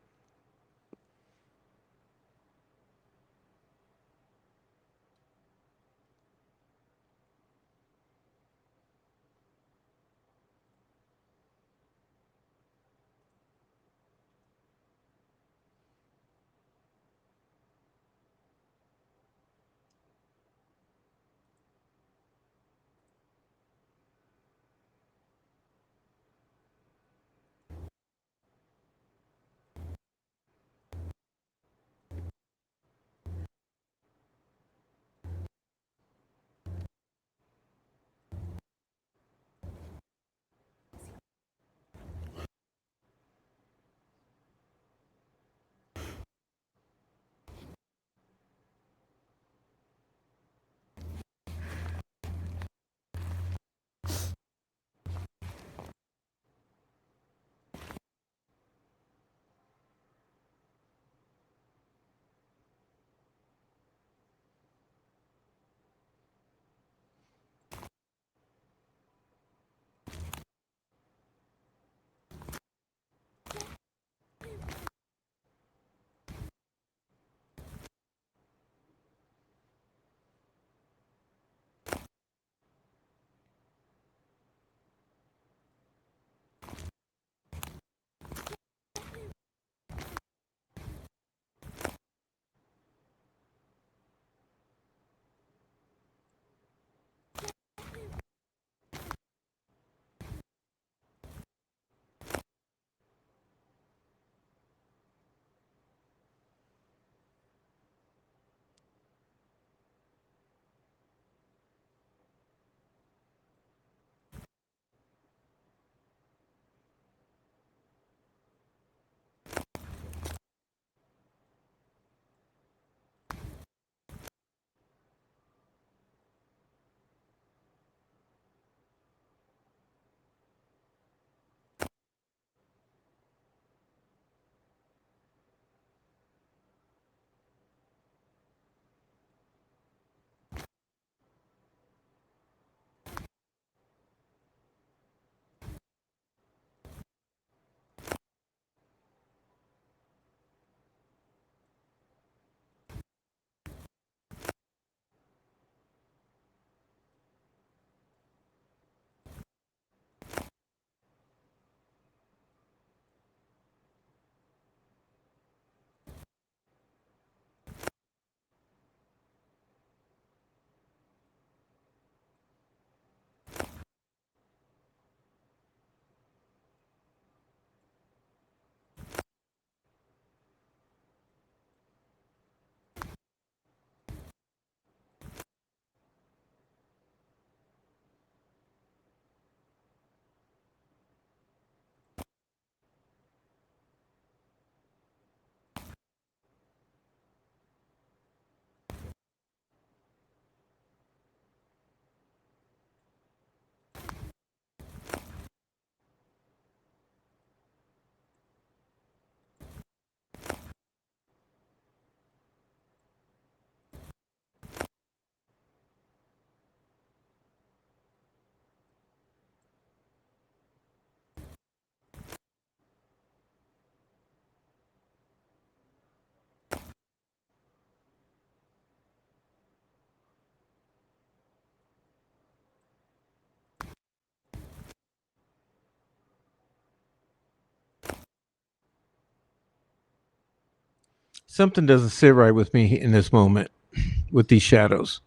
Speaker 2: Something doesn't sit right with me in this moment with these shadows.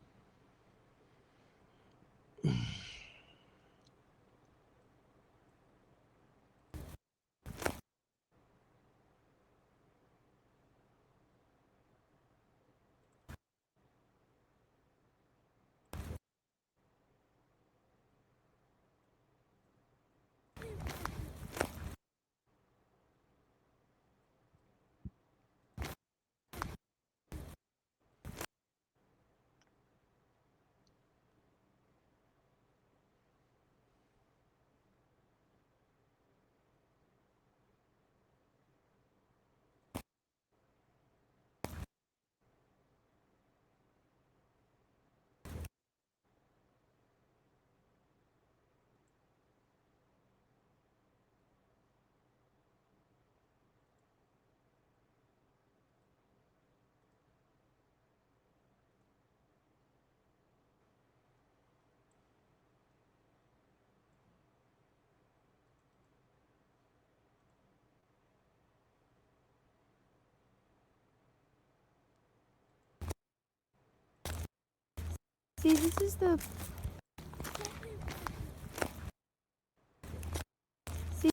Speaker 3: See, this is the. See,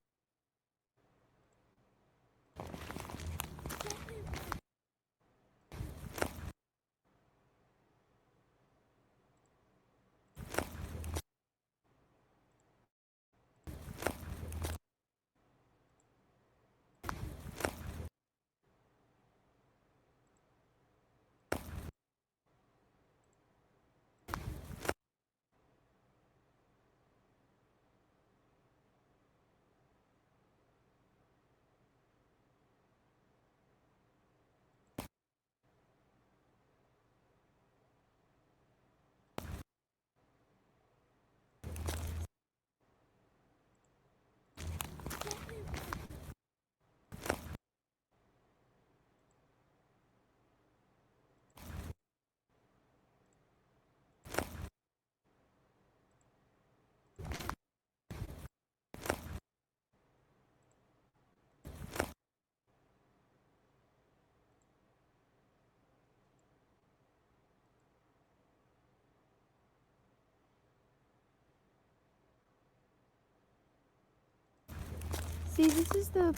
Speaker 3: see, this is the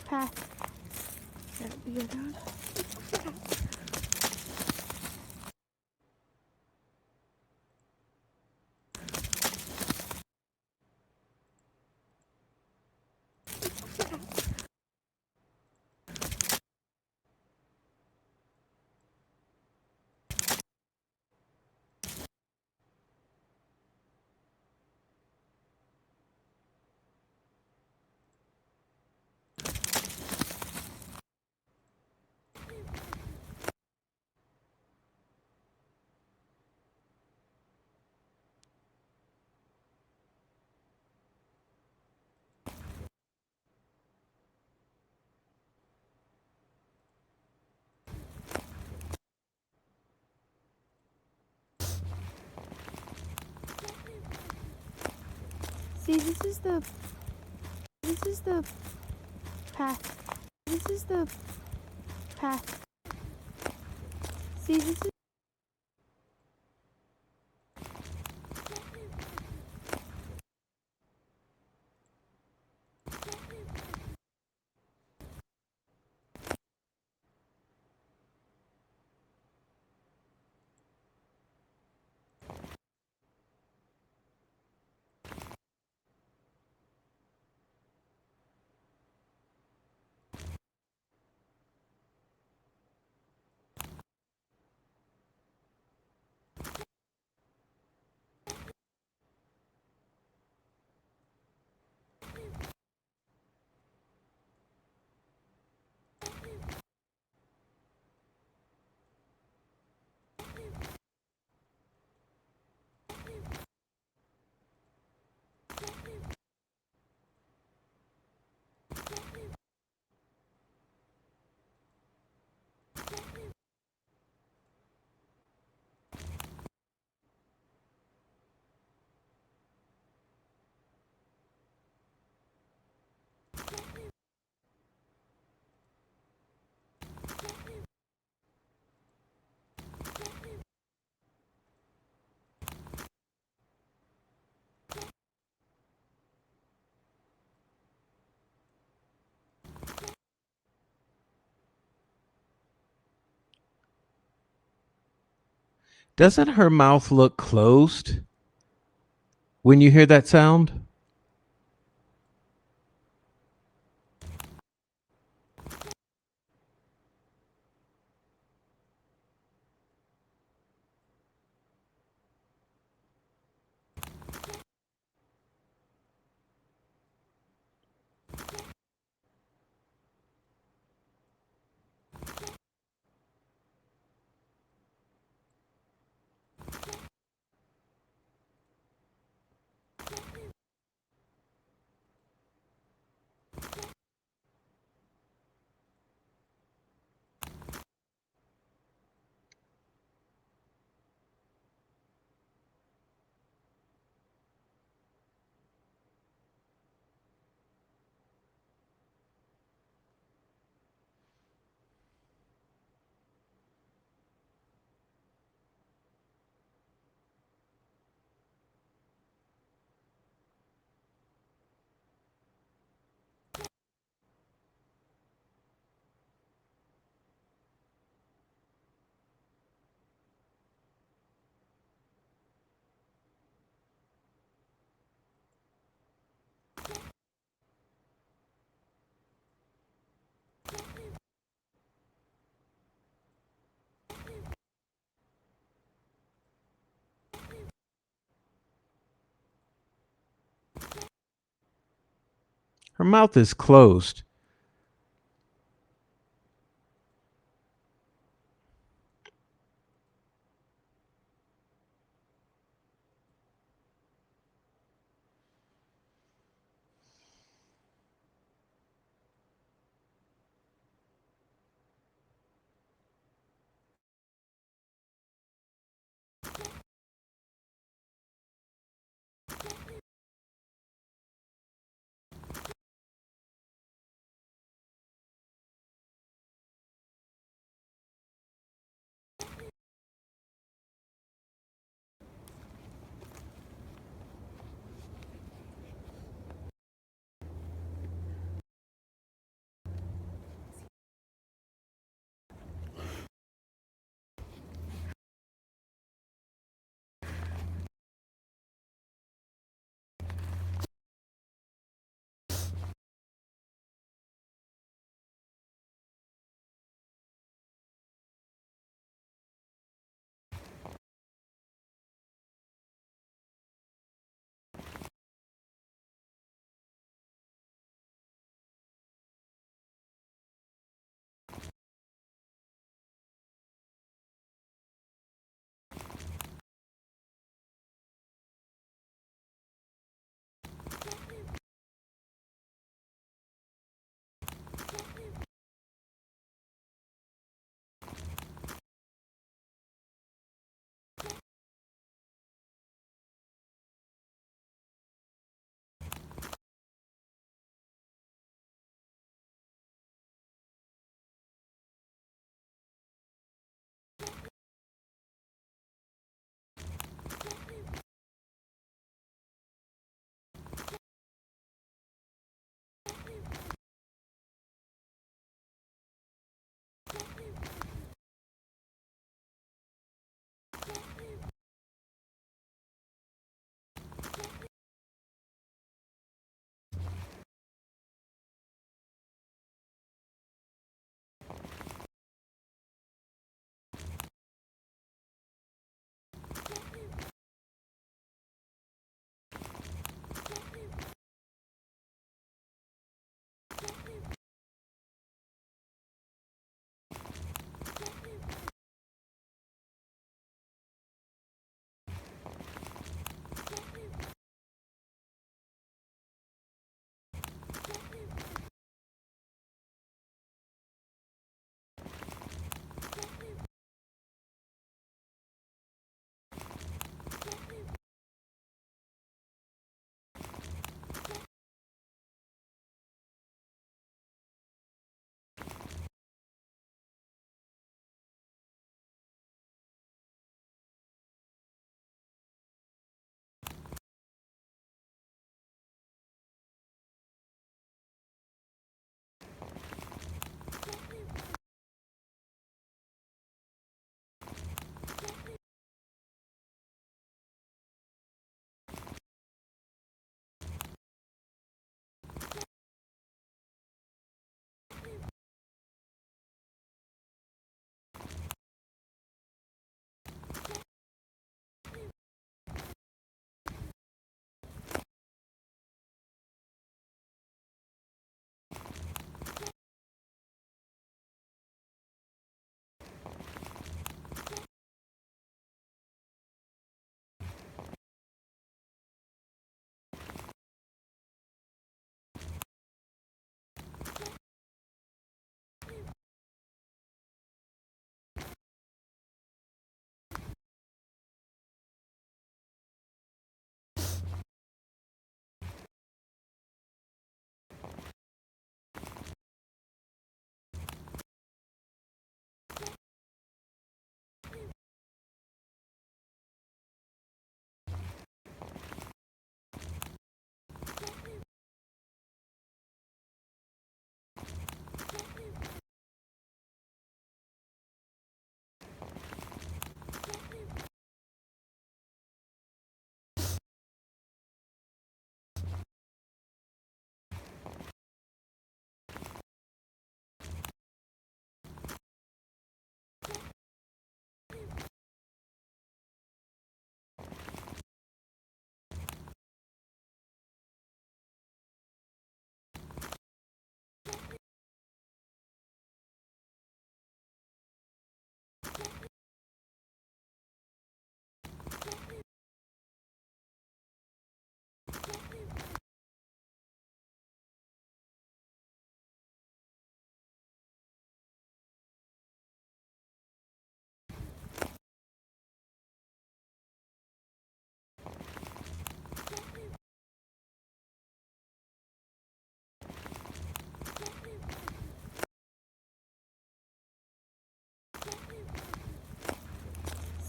Speaker 3: path that we go down. See, this is the. This is the path. This is the path. See, this is.
Speaker 2: Doesn't her mouth look closed when you hear that sound? Her mouth is closed.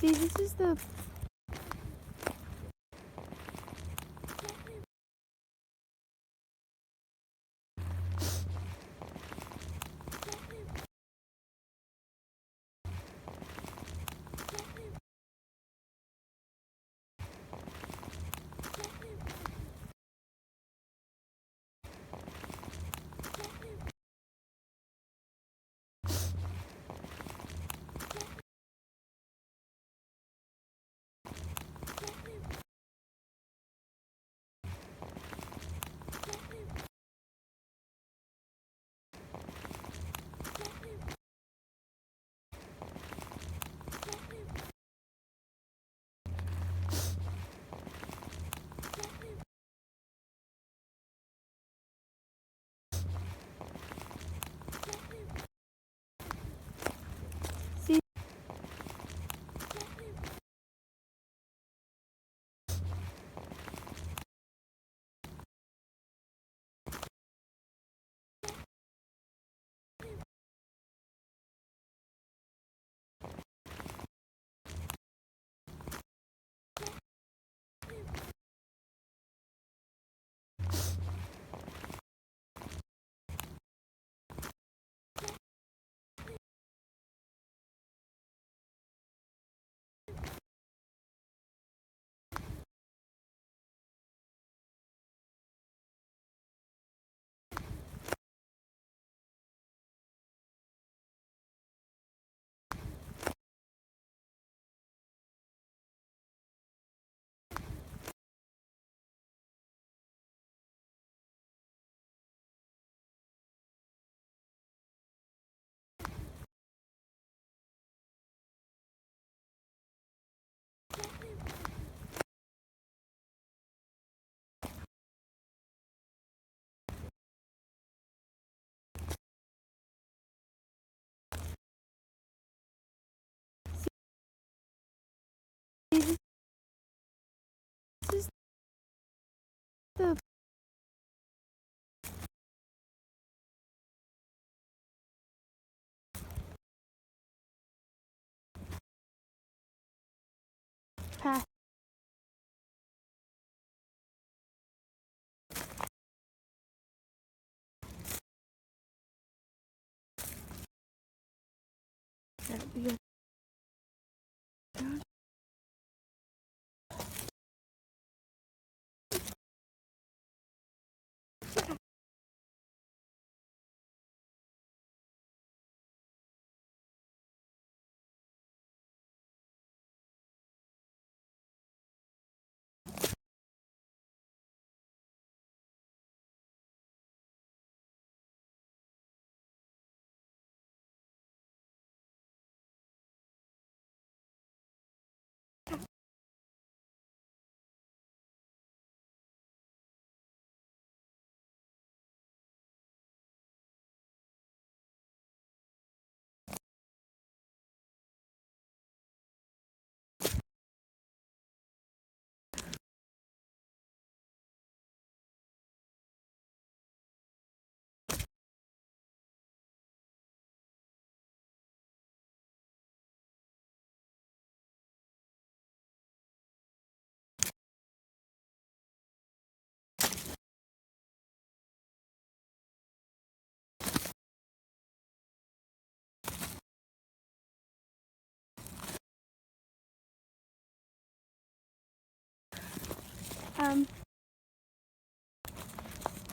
Speaker 3: See, this is the see this is the path. That we go down.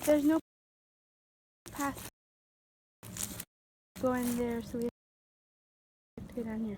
Speaker 3: There's no path going there, so we have to go down here.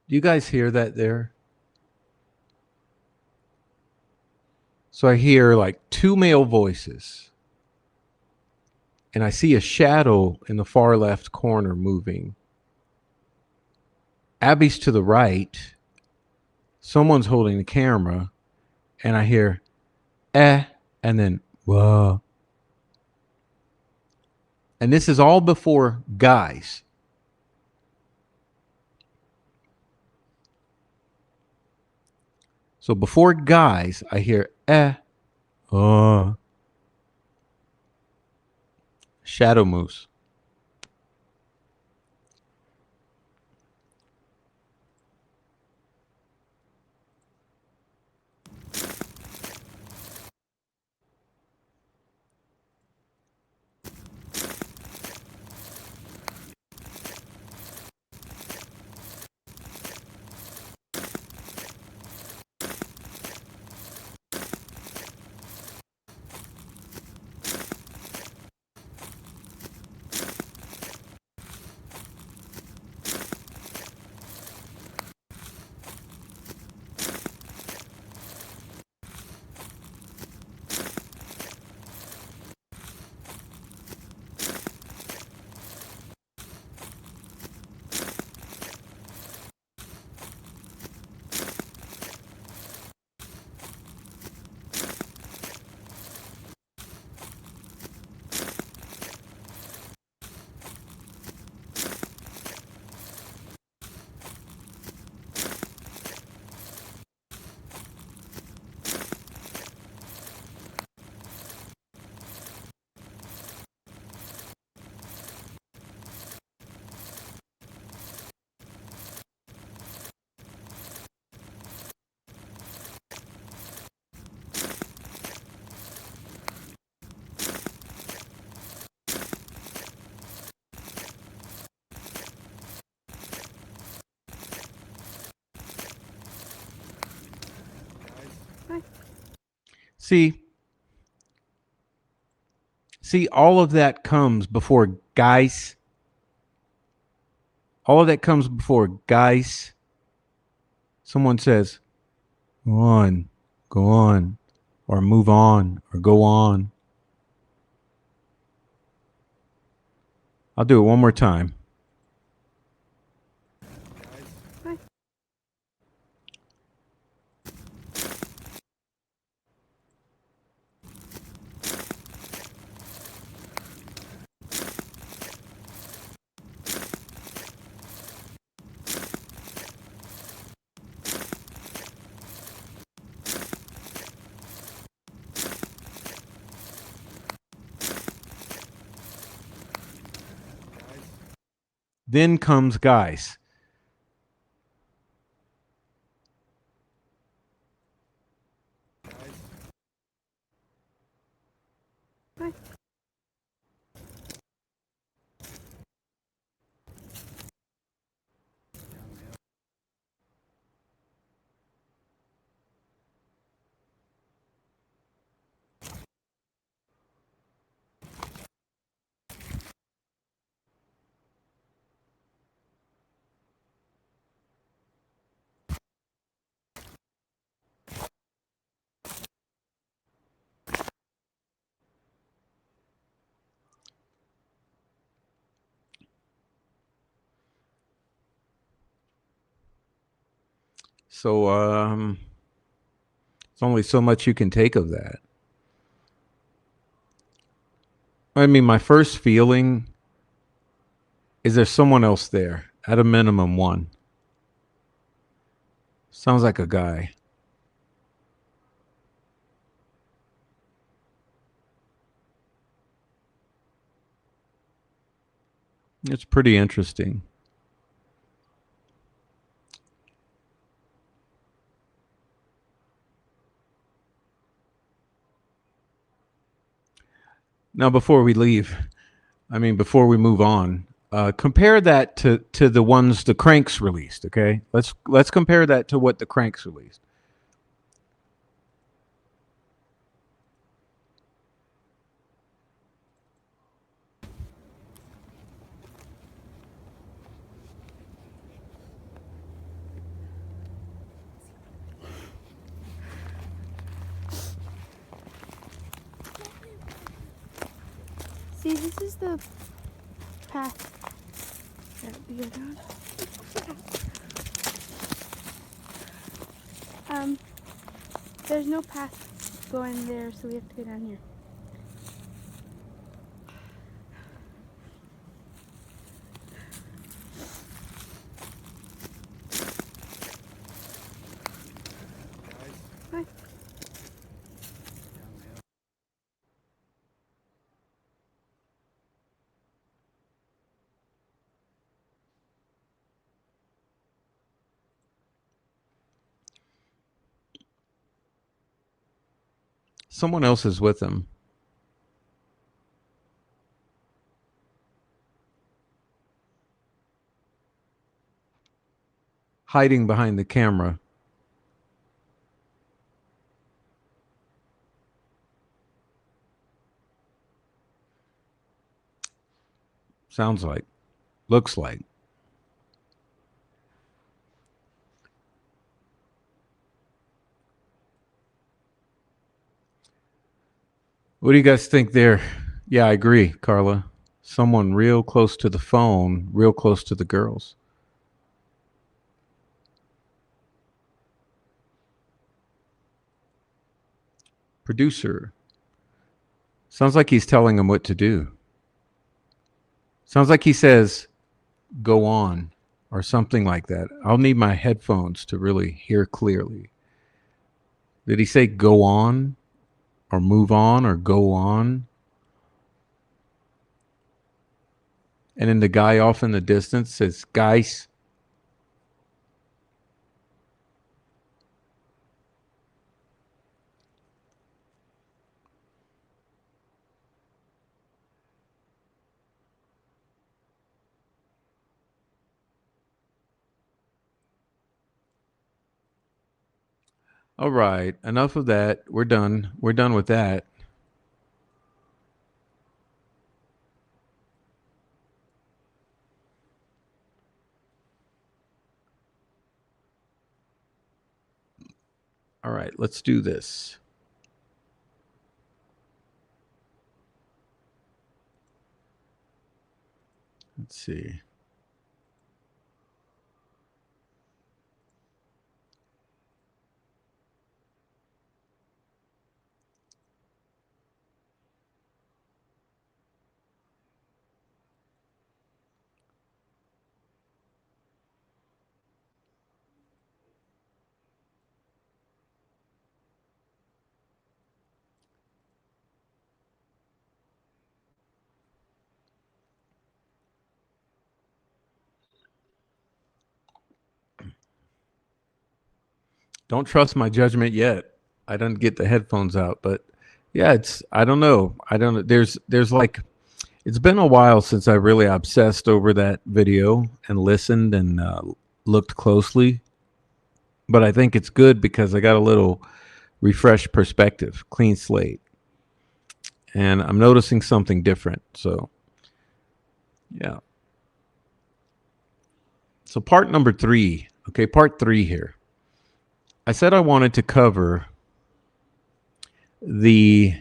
Speaker 2: Do you guys hear that there? So I hear like two male voices, and I see a shadow in the far left corner moving. Abby's to the right. Someone's holding the camera, and I hear and then whoa. And this is all before guys. So before guys, I hear shadow moves. See, all of that comes before guys. All of that comes before guys. Someone says, go on, or move on, or go on. I'll do it one more time. Then comes guys. So it's only so much you can take of that. I mean, my first feeling is there's someone else there, at a minimum one. Sounds like a guy. It's pretty interesting. Now, before we leave, before we move on, compare that to the ones the Cranks released. Okay, let's compare that to what the Cranks released.
Speaker 3: See, this is the path that we go down. There's no path going there, so we have to go down here. Hi.
Speaker 2: Someone else is with him. Hiding behind the camera. Sounds like. Looks like. What do you guys think there? Yeah, I agree, Carla. Someone real close to the phone, real close to the girls. Producer. Sounds like he's telling them what to do. Sounds like he says, go on, or something like that. I'll need my headphones to really hear clearly. Did he say go on, or move on, or go on? And then the guy off in the distance says, guys. All right, enough of that. We're done. We're done with that. All right, let's do this. Let's see. Don't trust my judgment yet. I don't get the headphones out, but yeah, it's I don't know. I don't know. There's like it's been a while since I really obsessed over that video and listened and looked closely. But I think it's good because I got a little refreshed perspective, clean slate, and I'm noticing something different. So yeah. So part number 3. Okay, part 3 here. I said I wanted to cover the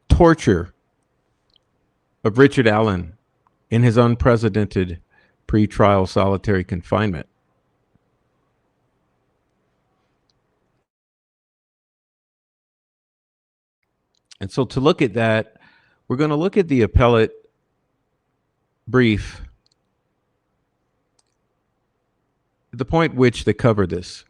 Speaker 2: torture of Richard Allen in his unprecedented pretrial solitary confinement. And so to look at that, we're going to look at the appellate brief, the point which they cover this.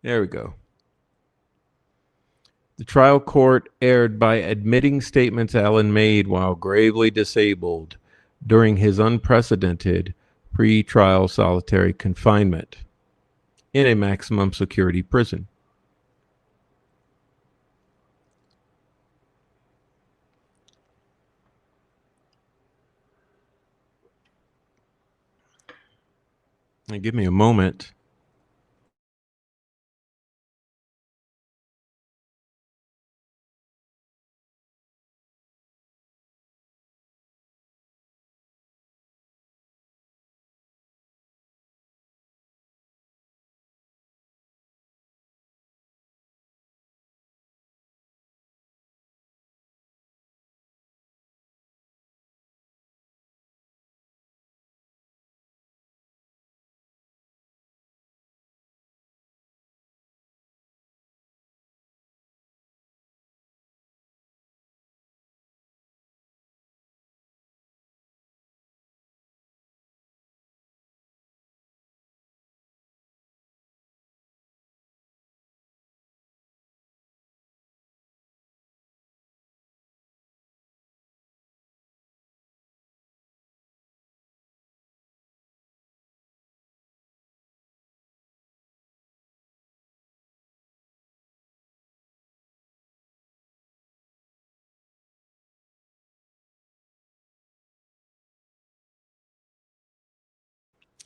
Speaker 2: There we go. The trial court erred by admitting statements Allen made while gravely disabled during his unprecedented pre-trial solitary confinement in a maximum security prison. Give me a moment.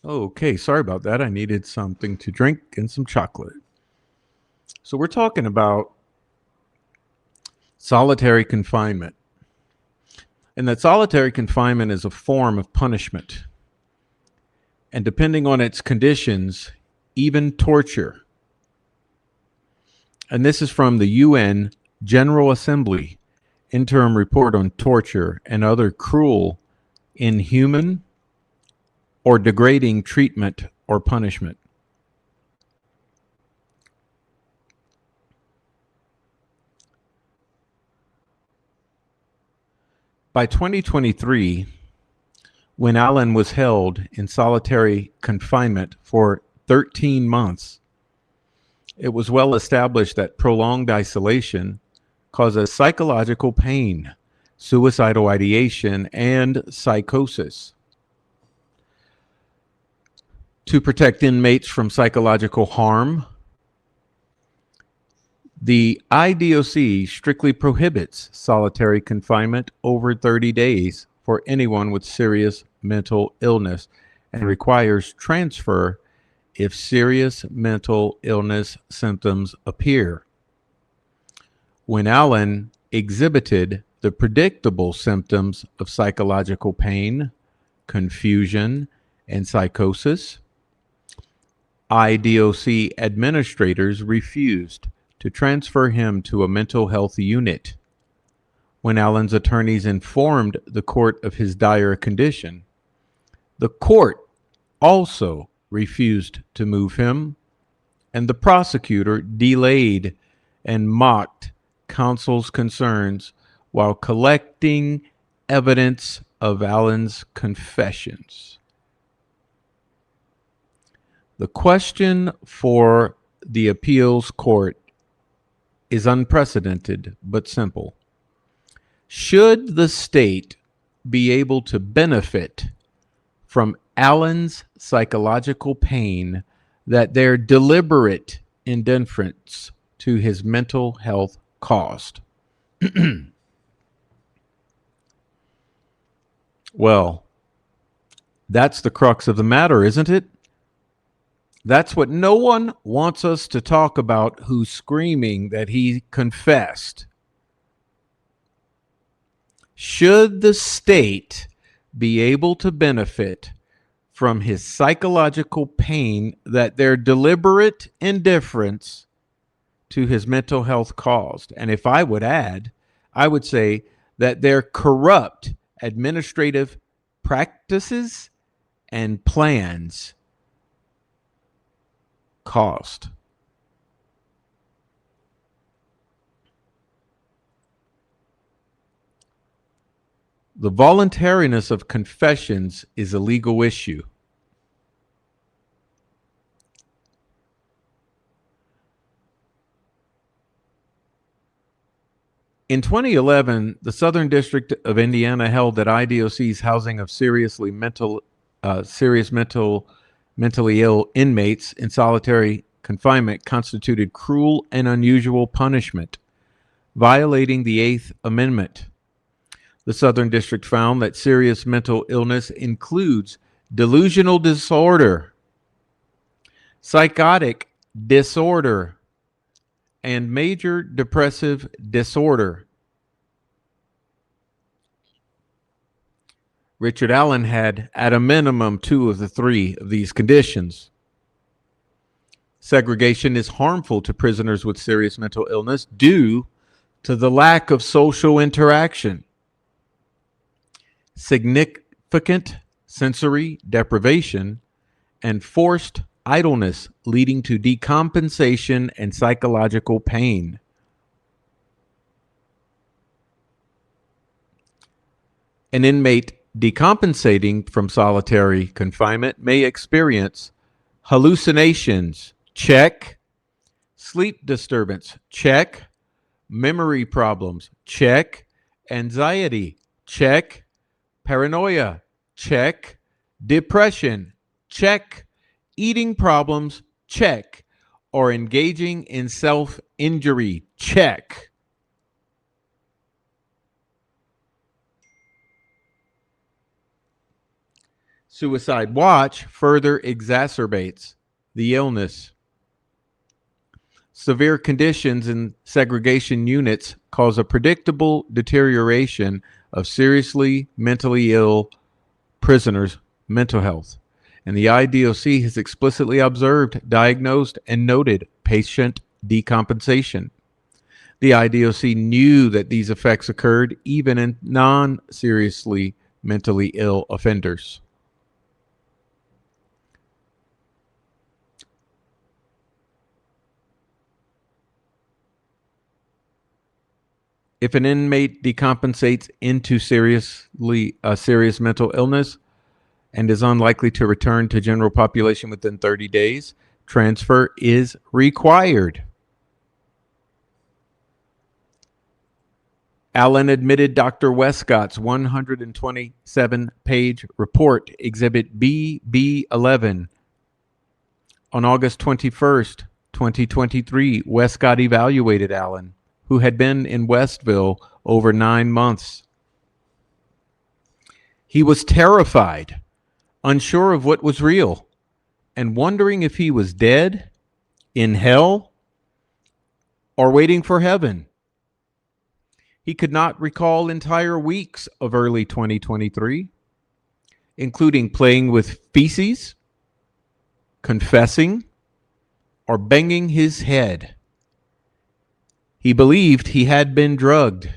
Speaker 2: Okay, sorry about that. I needed something to drink and some chocolate. So, we're talking about solitary confinement. And that solitary confinement is a form of punishment. And depending on its conditions, even torture. And this is from the UN General Assembly Interim Report on Torture and Other Cruel, Inhuman, or Degrading Treatment or Punishment. By 2023, when Allen was held in solitary confinement for 13 months, it was well established that prolonged isolation causes psychological pain, suicidal ideation, and psychosis. To protect inmates from psychological harm, the IDOC strictly prohibits solitary confinement over 30 days for anyone with serious mental illness and requires transfer if serious mental illness symptoms appear. When Allen exhibited the predictable symptoms of psychological pain, confusion, and psychosis, IDOC administrators refused to transfer him to a mental health unit. When Allen's attorneys informed the court of his dire condition, the court also refused to move him, and the prosecutor delayed and mocked counsel's concerns while collecting evidence of Allen's confessions. The question for the appeals court is unprecedented but simple. Should the state be able to benefit from Allen's psychological pain that their deliberate indifference to his mental health caused? Well, that's the crux of the matter, isn't it? That's what no one wants us to talk about who's screaming that he confessed. Should the state be able to benefit from his psychological pain that their deliberate indifference to his mental health caused? And if I would add, I would say that their corrupt administrative practices and plans caused. The voluntariness of confessions is a legal issue. In 2011, the Southern District of Indiana held that IDOC's housing of mentally ill inmates in solitary confinement constituted cruel and unusual punishment, violating the Eighth Amendment. The Southern District found that serious mental illness includes delusional disorder, psychotic disorder, and major depressive disorder. Richard Allen had, at a minimum, 2 of the 3 of these conditions. Segregation is harmful to prisoners with serious mental illness due to the lack of social interaction, significant sensory deprivation, and forced idleness, leading to decompensation and psychological pain. An inmate decompensating from solitary confinement may experience hallucinations, check, sleep disturbance, check, memory problems, check, anxiety, check, paranoia, check, depression, check, eating problems, check, or engaging in self-injury, check. Suicide watch further exacerbates the illness. Severe conditions in segregation units cause a predictable deterioration of seriously mentally ill prisoners' mental health. And the IDOC has explicitly observed, diagnosed, and noted patient decompensation. The IDOC knew that these effects occurred even in non-seriously mentally ill offenders. If an inmate decompensates into serious mental illness and is unlikely to return to general population within 30 days, transfer is required. Allen admitted Dr. Westcott's 127-page report, Exhibit BB11. On August 21st, 2023, Westcott evaluated Allen, who had been in Westville over 9 months. He was terrified, unsure of what was real, and wondering if he was dead, in hell, or waiting for heaven. He could not recall entire weeks of early 2023, including playing with feces, confessing, or banging his head. He believed he had been drugged.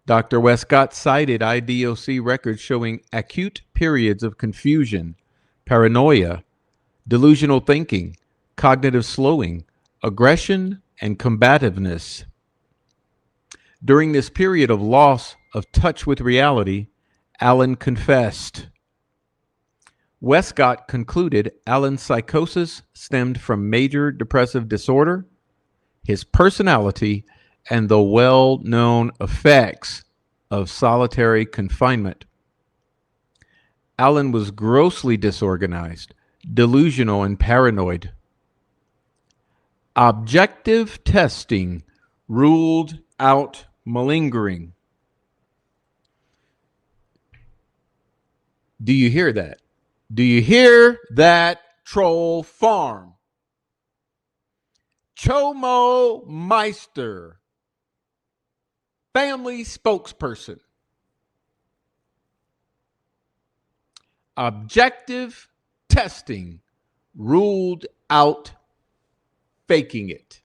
Speaker 2: Dr. Westcott cited IDOC records showing acute periods of confusion, paranoia, delusional thinking, cognitive slowing, aggression, and combativeness. During this period of loss of touch with reality, Allen confessed. Westcott concluded Allen's psychosis stemmed from major depressive disorder, his personality, and the well-known effects of solitary confinement. Allen was grossly disorganized, delusional, and paranoid. Objective testing ruled out malingering. Do you hear that? Do you hear that, troll farm? Chomo Meister, family spokesperson. Objective testing ruled out faking it.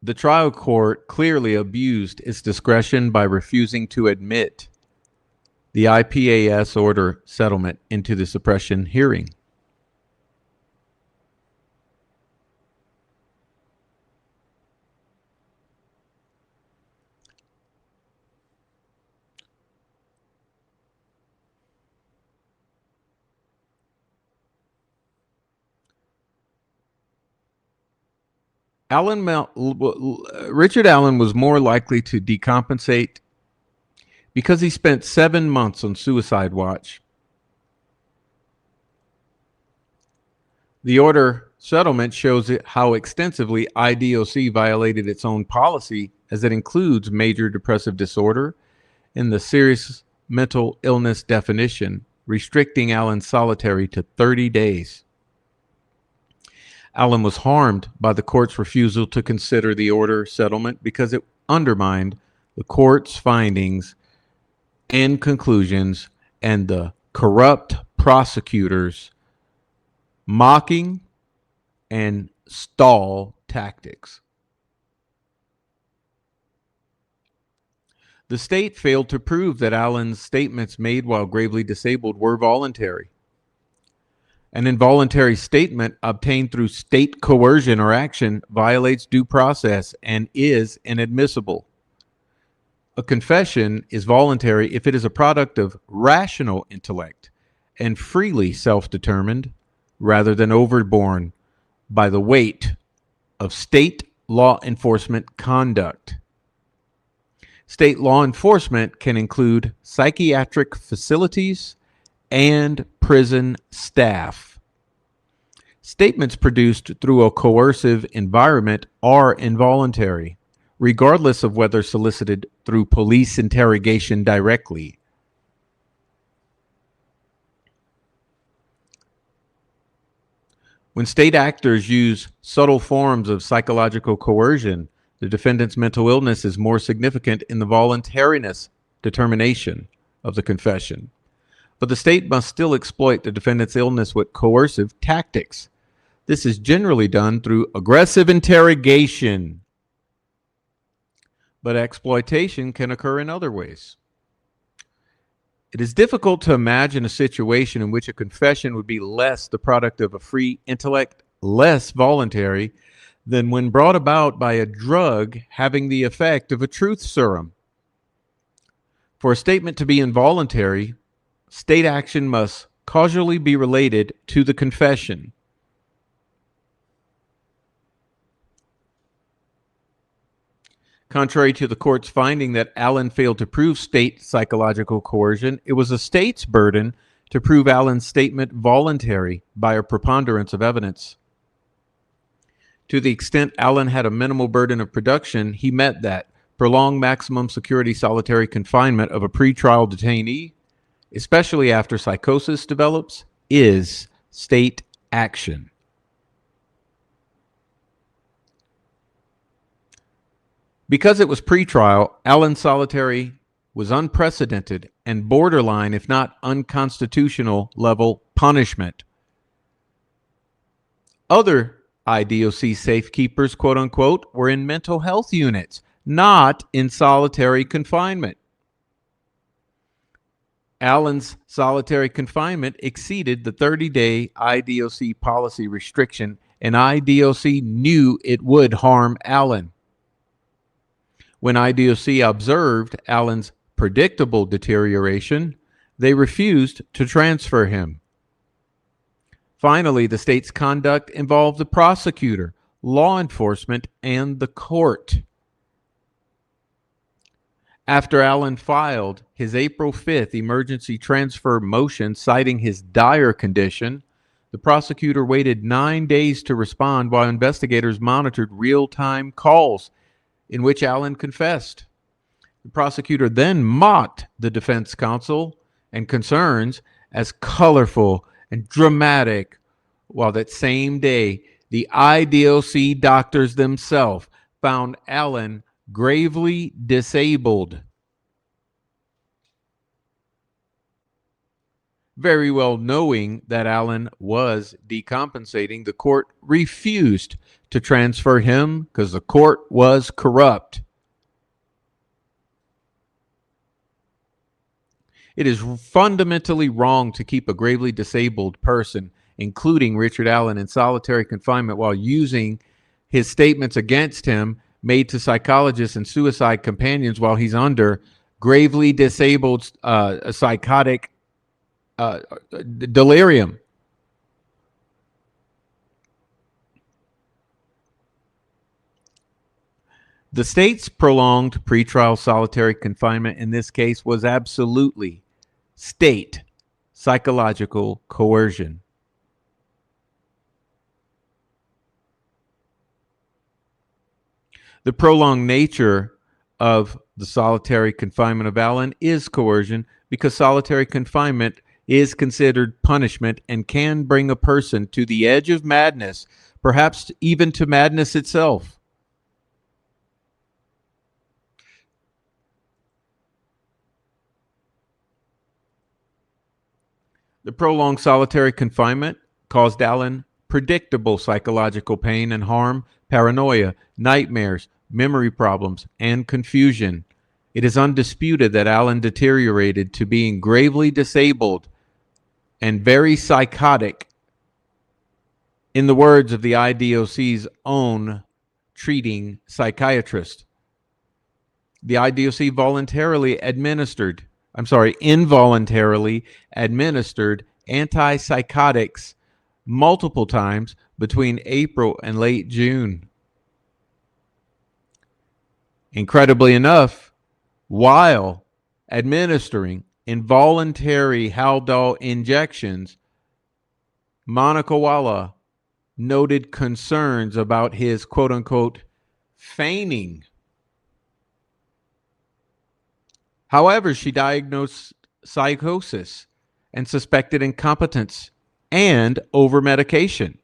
Speaker 2: The trial court clearly abused its discretion by refusing to admit the IPAS order settlement into the suppression hearing. Richard Allen was more likely to decompensate because he spent 7 months on suicide watch. The order settlement shows how extensively IDOC violated its own policy, as it includes major depressive disorder in the serious mental illness definition, restricting Allen's solitary to 30 days. Allen was harmed by the court's refusal to consider the order settlement because it undermined the court's findings and conclusions and the corrupt prosecutors' mocking and stall tactics. The state failed to prove that Allen's statements made while gravely disabled were voluntary. An involuntary statement obtained through state coercion or action violates due process and is inadmissible. A confession is voluntary if it is a product of rational intellect and freely self-determined, rather than overborne by the weight of state law enforcement conduct. State law enforcement can include psychiatric facilities and prison staff. Statements produced through a coercive environment are involuntary, regardless of whether solicited through police interrogation directly. When state actors use subtle forms of psychological coercion, the defendant's mental illness is more significant in the voluntariness determination of the confession. But the state must still exploit the defendant's illness with coercive tactics. This is generally done through aggressive interrogation, but exploitation can occur in other ways. It is difficult to imagine a situation in which a confession would be less the product of a free intellect, less voluntary, than when brought about by a drug having the effect of a truth serum. For a statement to be involuntary, state action must causally be related to the confession. Contrary to the court's finding that Allen failed to prove state psychological coercion, it was the state's burden to prove Allen's statement voluntary by a preponderance of evidence. To the extent Allen had a minimal burden of production, he met that. Prolonged maximum security solitary confinement of a pretrial detainee, especially after psychosis develops, is state action. Because it was pretrial, Allen's solitary was unprecedented and borderline, if not unconstitutional, level punishment. Other IDOC safekeepers, quote unquote, were in mental health units, not in solitary confinement. Allen's solitary confinement exceeded the 30-day IDOC policy restriction, and IDOC knew it would harm Allen. When IDOC observed Allen's predictable deterioration, they refused to transfer him. Finally, the state's conduct involved the prosecutor, law enforcement, and the court. After Allen filed his April 5th emergency transfer motion citing his dire condition, the prosecutor waited 9 days to respond while investigators monitored real-time calls in which Allen confessed. The prosecutor then mocked the defense counsel and concerns as colorful and dramatic, while that same day, the IDOC doctors themselves found Allen gravely disabled. Very well knowing that Allen was decompensating, the court refused to transfer him because the court was corrupt. It is fundamentally wrong to keep a gravely disabled person, including Richard Allen, in solitary confinement while using his statements against him made to psychologists and suicide companions while he's under gravely disabled psychotic delirium. The state's prolonged pretrial solitary confinement in this case was absolutely state psychological coercion. The prolonged nature of the solitary confinement of Allen is coercion because solitary confinement is considered punishment and can bring a person to the edge of madness, perhaps even to madness itself. The prolonged solitary confinement caused Allen predictable psychological pain and harm, paranoia, nightmares, memory problems, and confusion. It is undisputed that Allen deteriorated to being gravely disabled and very psychotic, in the words of the IDOC's own treating psychiatrist. The IDOC involuntarily administered antipsychotics multiple times between April and late June. Incredibly enough, while administering involuntary Haldol injections, Manakawala noted concerns about his quote-unquote feigning. However, she diagnosed psychosis and suspected incompetence and over-medication.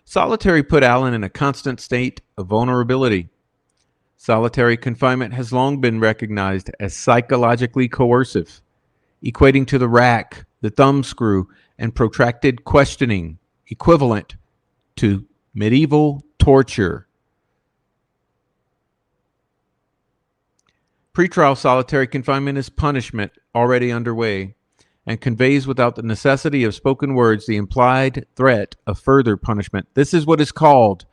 Speaker 2: Solitary put Allen in a constant state of vulnerability. Solitary confinement has long been recognized as psychologically coercive, equating to the rack, the thumbscrew, and protracted questioning, equivalent to medieval torture. Pretrial solitary confinement is punishment already underway and conveys without the necessity of spoken words the implied threat of further punishment. This is what is called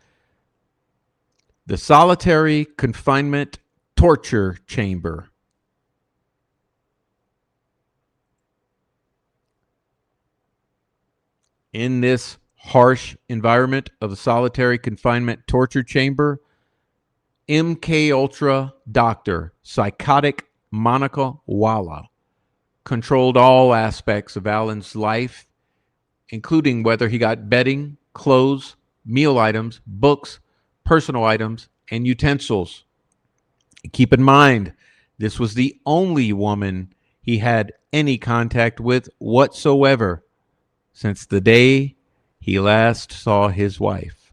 Speaker 2: the solitary confinement torture chamber. In this harsh environment of the solitary confinement torture chamber, MK Ultra doctor, psychotic Monica Walla, controlled all aspects of Allen's life, including whether he got bedding, clothes, meal items, books, personal items, and utensils. Keep in mind, this was the only woman he had any contact with whatsoever since the day he last saw his wife.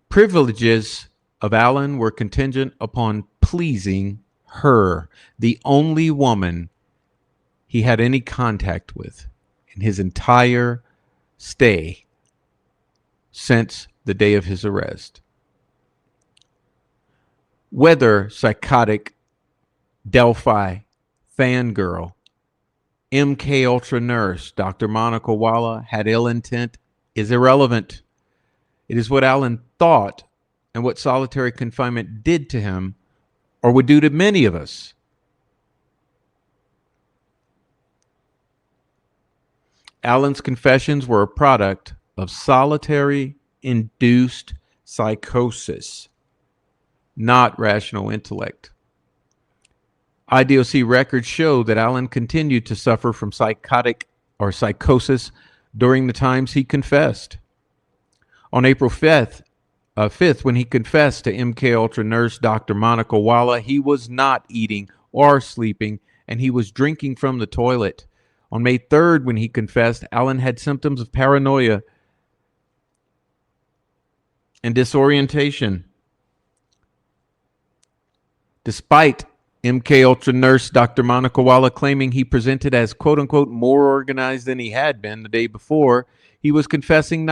Speaker 2: Privileges of Allen were contingent upon pleasing her, the only woman he had any contact with in his entire stay since the day of his arrest. Whether psychotic Delphi fangirl, MK Ultra nurse, Dr. Monica Walla had ill intent is irrelevant. It is what Allen thought and what solitary confinement did to him or would do to many of us. Allen's confessions were a product of solitary-induced psychosis, not rational intellect. IDOC records show that Allen continued to suffer from psychotic or psychosis during the times he confessed. On April 5th, when he confessed to MK Ultra nurse Dr. Monica Walla, he was not eating or sleeping, and he was drinking from the toilet. On May 3rd, when he confessed, Allen had symptoms of paranoia and disorientation. Despite MK Ultra nurse Dr. Monica Walla claiming he presented as quote-unquote more organized than he had been the day before, he was confusing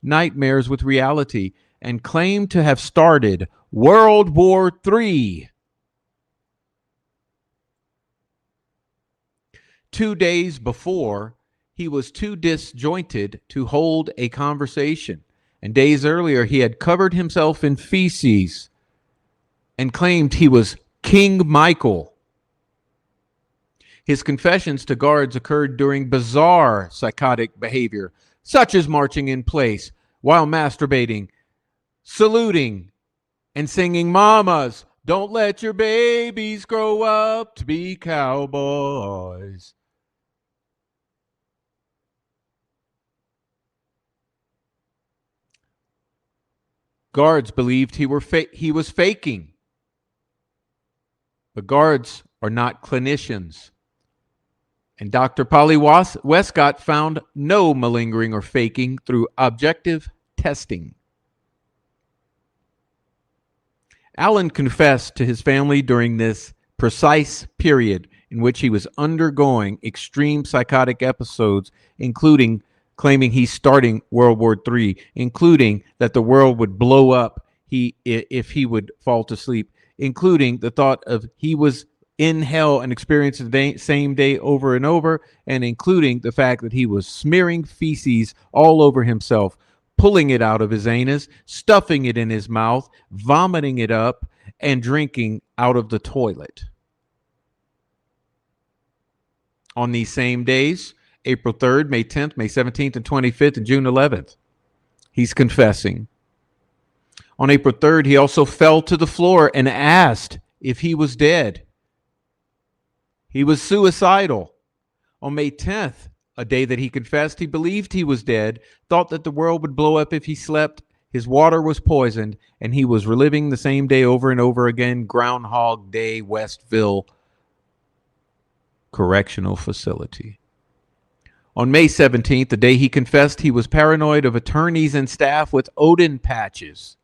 Speaker 2: nightmares with reality and claimed to have started World War III. 2 days before, he was too disjointed to hold a conversation, and days earlier he had covered himself in feces and claimed he was King Michael. His confessions to guards occurred during bizarre psychotic behavior, such as marching in place while masturbating, saluting, and singing "Mamas, Don't let your babies grow up to be cowboys. Guards believed he was faking. But guards are not clinicians. And Dr. Polly Westcott found no malingering or faking through objective testing. Allen confessed to his family during this precise period in which he was undergoing extreme psychotic episodes, including claiming he's starting World War III, including that the world would blow up if he would fall to sleep, including the thought of he was in hell and experiencing the same day over and over, and including the fact that he was smearing feces all over himself, pulling it out of his anus, stuffing it in his mouth, vomiting it up, and drinking out of the toilet. On these same days, April 3rd, May 10th, May 17th, and 25th, and June 11th, he's confessing. On April 3rd, he also fell to the floor and asked if he was dead. He was suicidal. On May 10th, a day that he confessed, he believed he was dead, thought that the world would blow up if he slept, his water was poisoned, and he was reliving the same day over and over again, Groundhog Day, Westville Correctional Facility. On May 17th, the day he confessed, he was paranoid of attorneys and staff with Odin patches.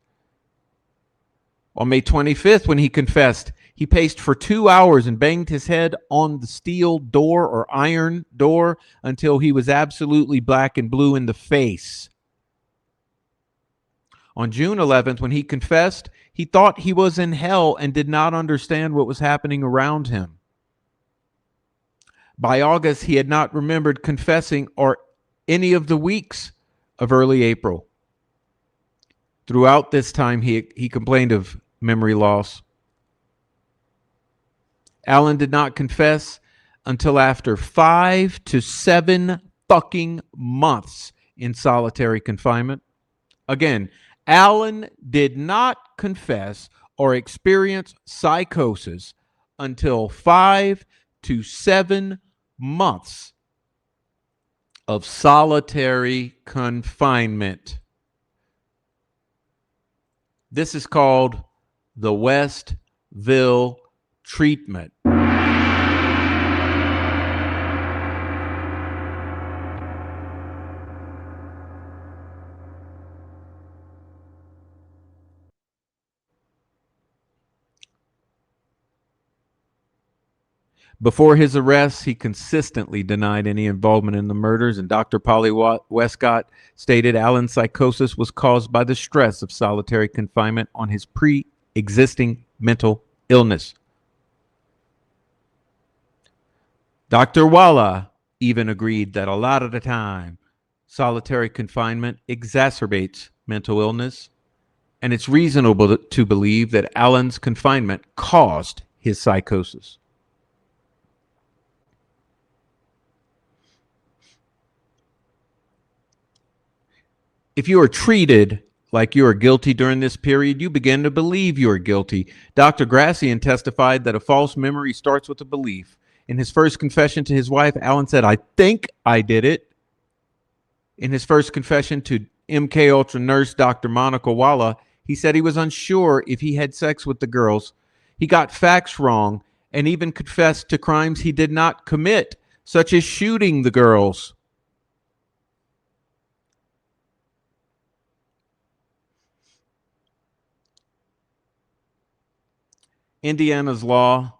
Speaker 2: On May 25th, when he confessed, he paced for 2 hours and banged his head on the steel door or iron door until he was absolutely black and blue in the face. On June 11th, when he confessed, he thought he was in hell and did not understand what was happening around him. By August, he had not remembered confessing or any of the weeks of early April. Throughout this time, he complained of memory loss. Allen did not confess until after 5 to 7 fucking months in solitary confinement. Again, Allen did not confess or experience psychosis until 5 to 7 months of solitary confinement. This is called the Westville treatment. Before his arrest, he consistently denied any involvement in the murders, and Dr. Polly Westcott stated Allen's psychosis was caused by the stress of solitary confinement on his pre-existing mental illness. Dr. Walla even agreed that a lot of the time, solitary confinement exacerbates mental illness, and it's reasonable to believe that Allen's confinement caused his psychosis. If you are treated like you are guilty during this period, you begin to believe you are guilty. Dr. Gracian testified that a false memory starts with a belief. In his first confession to his wife, Allen said, "I think I did it." In his first confession to MK Ultra nurse Dr. Monica Walla, he said he was unsure if he had sex with the girls. He got facts wrong and even confessed to crimes he did not commit, such as shooting the girls. Indiana's law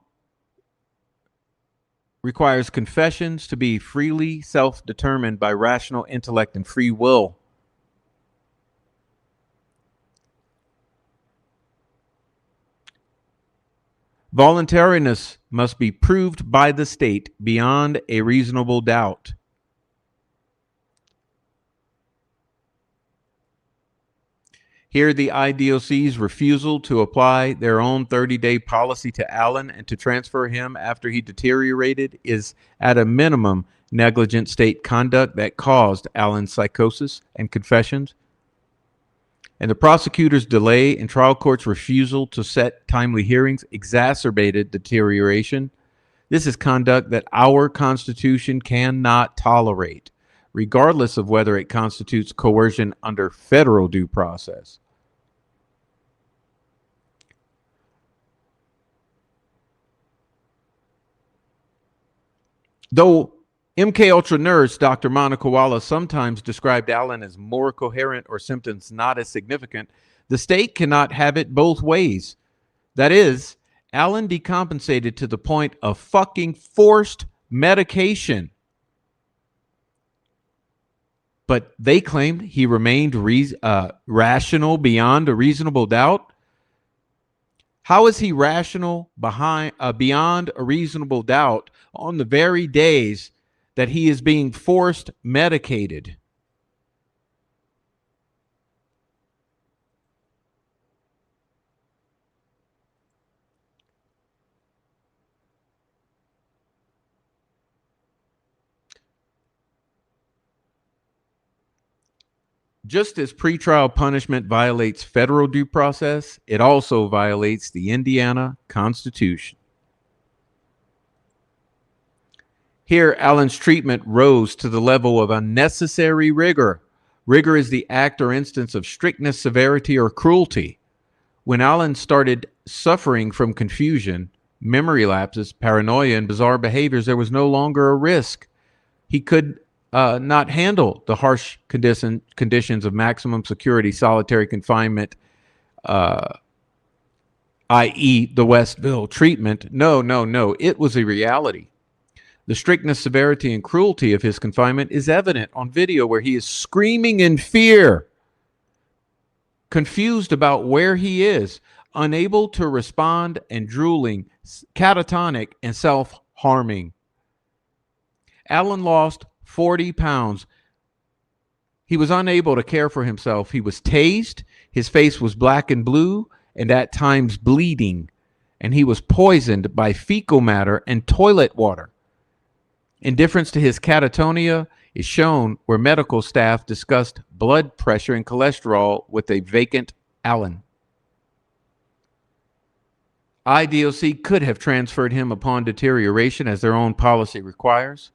Speaker 2: requires confessions to be freely self-determined by rational intellect and free will. Voluntariness must be proved by the state beyond a reasonable doubt. Here, the IDOC's refusal to apply their own 30-day policy to Allen and to transfer him after he deteriorated is, at a minimum, negligent state conduct that caused Allen's psychosis and confessions. And the prosecutor's delay and trial court's refusal to set timely hearings exacerbated deterioration. This is conduct that our Constitution cannot tolerate, regardless of whether it constitutes coercion under federal due process. Though MKUltra nurse Dr. Monica Wallace sometimes described Allen as more coherent or symptoms not as significant, the state cannot have it both ways. That is, Allen decompensated to the point of fucking forced medication. But they claimed he remained rational beyond a reasonable doubt. How is he rational beyond a reasonable doubt on the very days that he is being forced medicated? Just as pretrial punishment violates federal due process, it also violates the Indiana Constitution. Here, Allen's treatment rose to the level of unnecessary rigor. Rigor is the act or instance of strictness, severity, or cruelty. When Allen started suffering from confusion, memory lapses, paranoia, and bizarre behaviors, there was no longer a risk. He could not handle the harsh conditions of maximum security solitary confinement, i.e. the Westville treatment. No. It was a reality. The strictness, severity, and cruelty of his confinement is evident on video where he is screaming in fear, confused about where he is, unable to respond and drooling, catatonic, and self-harming. Allen lost 40 pounds. He was unable to care for himself. He was tased. His face was black and blue and at times bleeding. And he was poisoned by fecal matter and toilet water. Indifference to his catatonia is shown where medical staff discussed blood pressure and cholesterol with a vacant Allen. IDOC could have transferred him upon deterioration as their own policy requires.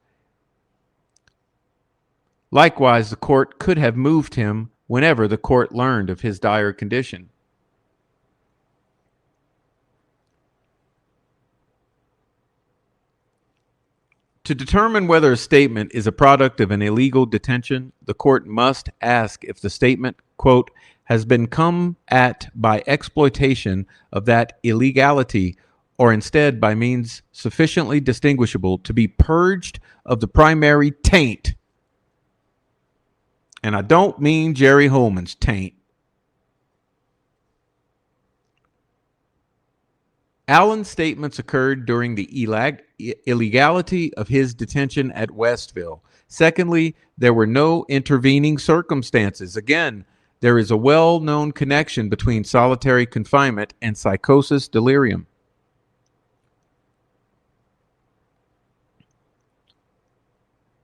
Speaker 2: Likewise, the court could have moved him whenever the court learned of his dire condition. To determine whether a statement is a product of an illegal detention, the court must ask if the statement, quote, has been come at by exploitation of that illegality or instead by means sufficiently distinguishable to be purged of the primary taint. And I don't mean Jerry Holman's taint. Allen's statements occurred during the illegality of his detention at Westville. Secondly, there were no intervening circumstances. Again, there is a well-known connection between solitary confinement and psychosis delirium.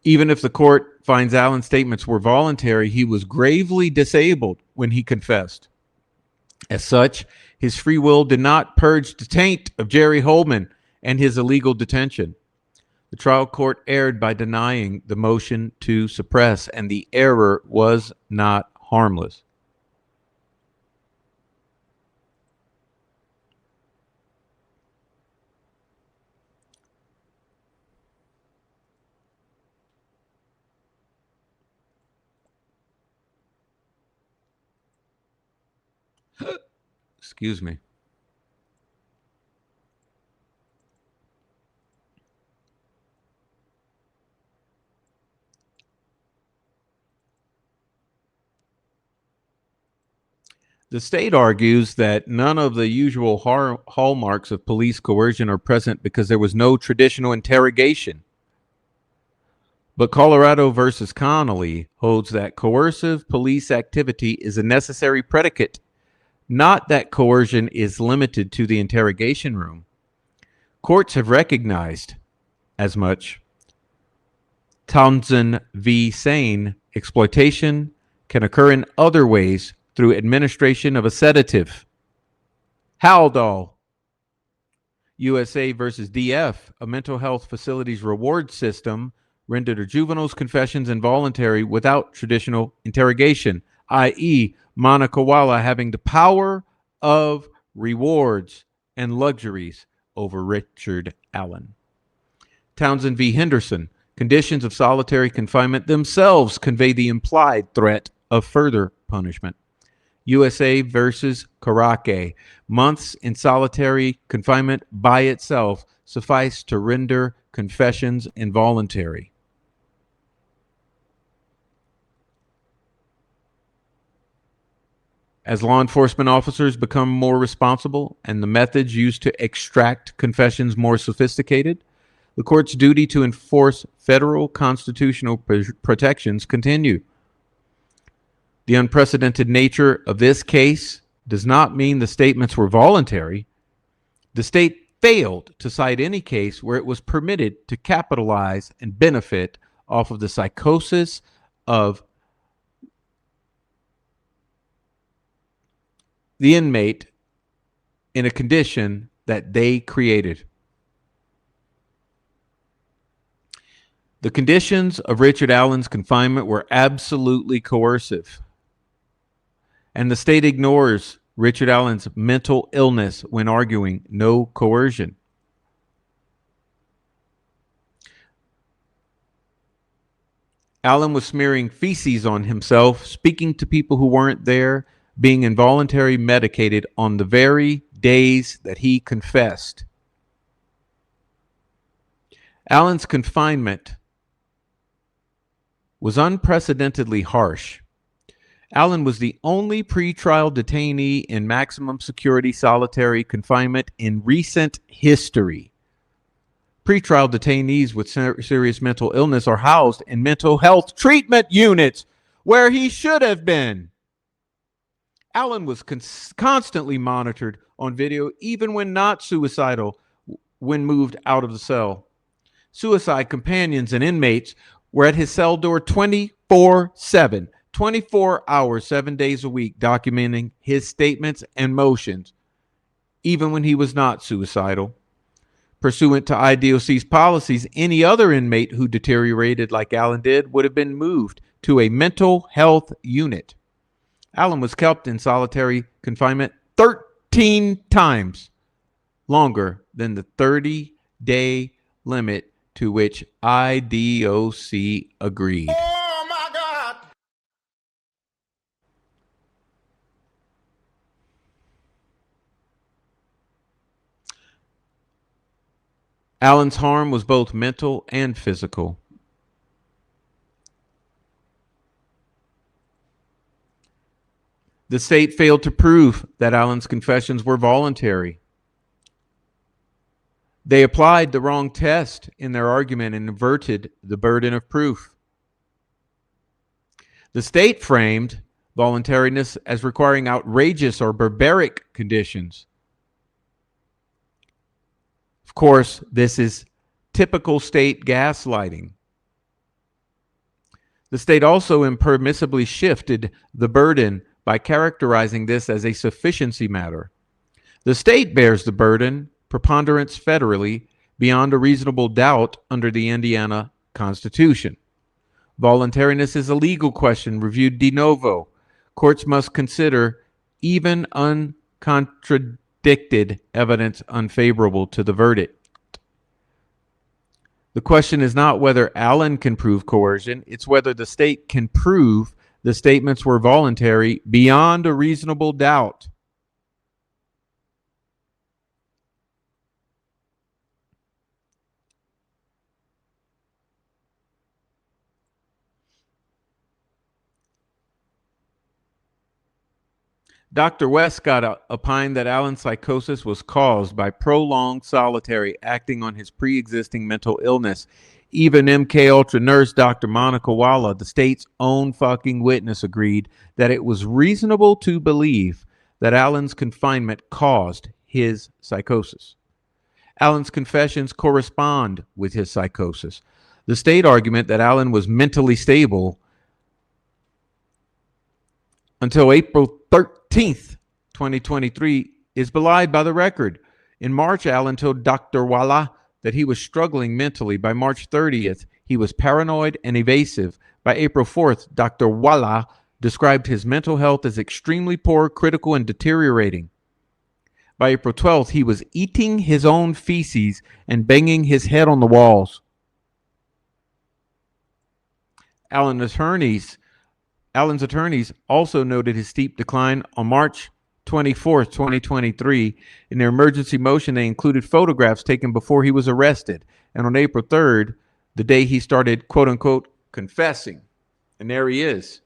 Speaker 2: Even if the court finds Allen's statements were voluntary, he was gravely disabled when he confessed. As such, his free will did not purge the taint of Jerry Holman and his illegal detention. The trial court erred by denying the motion to suppress, and the error was not harmless. Excuse me. The state argues that none of the usual hallmarks of police coercion are present because there was no traditional interrogation. But Colorado versus Connolly holds that coercive police activity is a necessary predicate, not that coercion is limited to the interrogation room. Courts have recognized as much. Townsend v. Sane, exploitation can occur in other ways through administration of a sedative. Haldol. USA versus DF, a mental health facility's reward system rendered a juvenile's confessions involuntary without traditional interrogation, i.e., Manakawala having the power of rewards and luxuries over Richard Allen. Townsend v. Henderson, conditions of solitary confinement themselves convey the implied threat of further punishment. USA versus Karake, months in solitary confinement by itself suffice to render confessions involuntary. As law enforcement officers become more responsible and the methods used to extract confessions more sophisticated, the court's duty to enforce federal constitutional protections continue. The unprecedented nature of this case does not mean the statements were voluntary. The state failed to cite any case where it was permitted to capitalize and benefit off of the psychosis of the inmate in a condition that they created. The conditions of Richard Allen's confinement were absolutely coercive, and the state ignores Richard Allen's mental illness when arguing no coercion. Allen was smearing feces on himself, speaking to people who weren't there, being involuntarily medicated on the very days that he confessed. Allen's confinement was unprecedentedly harsh. Allen was the only pretrial detainee in maximum security solitary confinement in recent history. Pretrial detainees with serious mental illness are housed in mental health treatment units where he should have been. Allen was constantly monitored on video, even when not suicidal, when moved out of the cell. Suicide companions and inmates were at his cell door 24/7, 24 hours, 7 days a week, documenting his statements and motions, even when he was not suicidal. Pursuant to IDOC's policies, any other inmate who deteriorated like Allen did would have been moved to a mental health unit. Allen was kept in solitary confinement 13 times longer than the 30-day limit to which IDOC agreed.
Speaker 4: Oh my God!
Speaker 2: Allen's harm was both mental and physical. The state failed to prove that Allen's confessions were voluntary. They applied the wrong test in their argument and inverted the burden of proof. The state framed voluntariness as requiring outrageous or barbaric conditions. Of course, this is typical state gaslighting. The state also impermissibly shifted the burden by characterizing this as a sufficiency matter. The state bears the burden, preponderance federally, beyond a reasonable doubt under the Indiana Constitution. Voluntariness is a legal question reviewed de novo. Courts must consider even uncontradicted evidence unfavorable to the verdict. The question is not whether Allen can prove coercion, it's whether the state can prove the statements were voluntary beyond a reasonable doubt. Dr. Westcott opined that Allen's psychosis was caused by prolonged solitary acting on his pre-existing mental illness. Even MK nurse Dr. Monica Walla, the state's own fucking witness, agreed that it was reasonable to believe that Allen's confinement caused his psychosis. Allen's confessions correspond with his psychosis. The state argument that Allen was mentally stable until April 13th, 2023, is belied by the record. In March, Allen told Dr. Walla that he was struggling mentally. By March 30th, he was paranoid and evasive. By April 4th, Dr. Walla described his mental health as extremely poor, critical, and deteriorating. By April 12th, he was eating his own feces and banging his head on the walls. Allen's attorneys also noted his steep decline. On March 24th, 2023, in their emergency motion, they included photographs taken before he was arrested. And on April 3rd, the day he started, quote unquote, confessing. And there he is.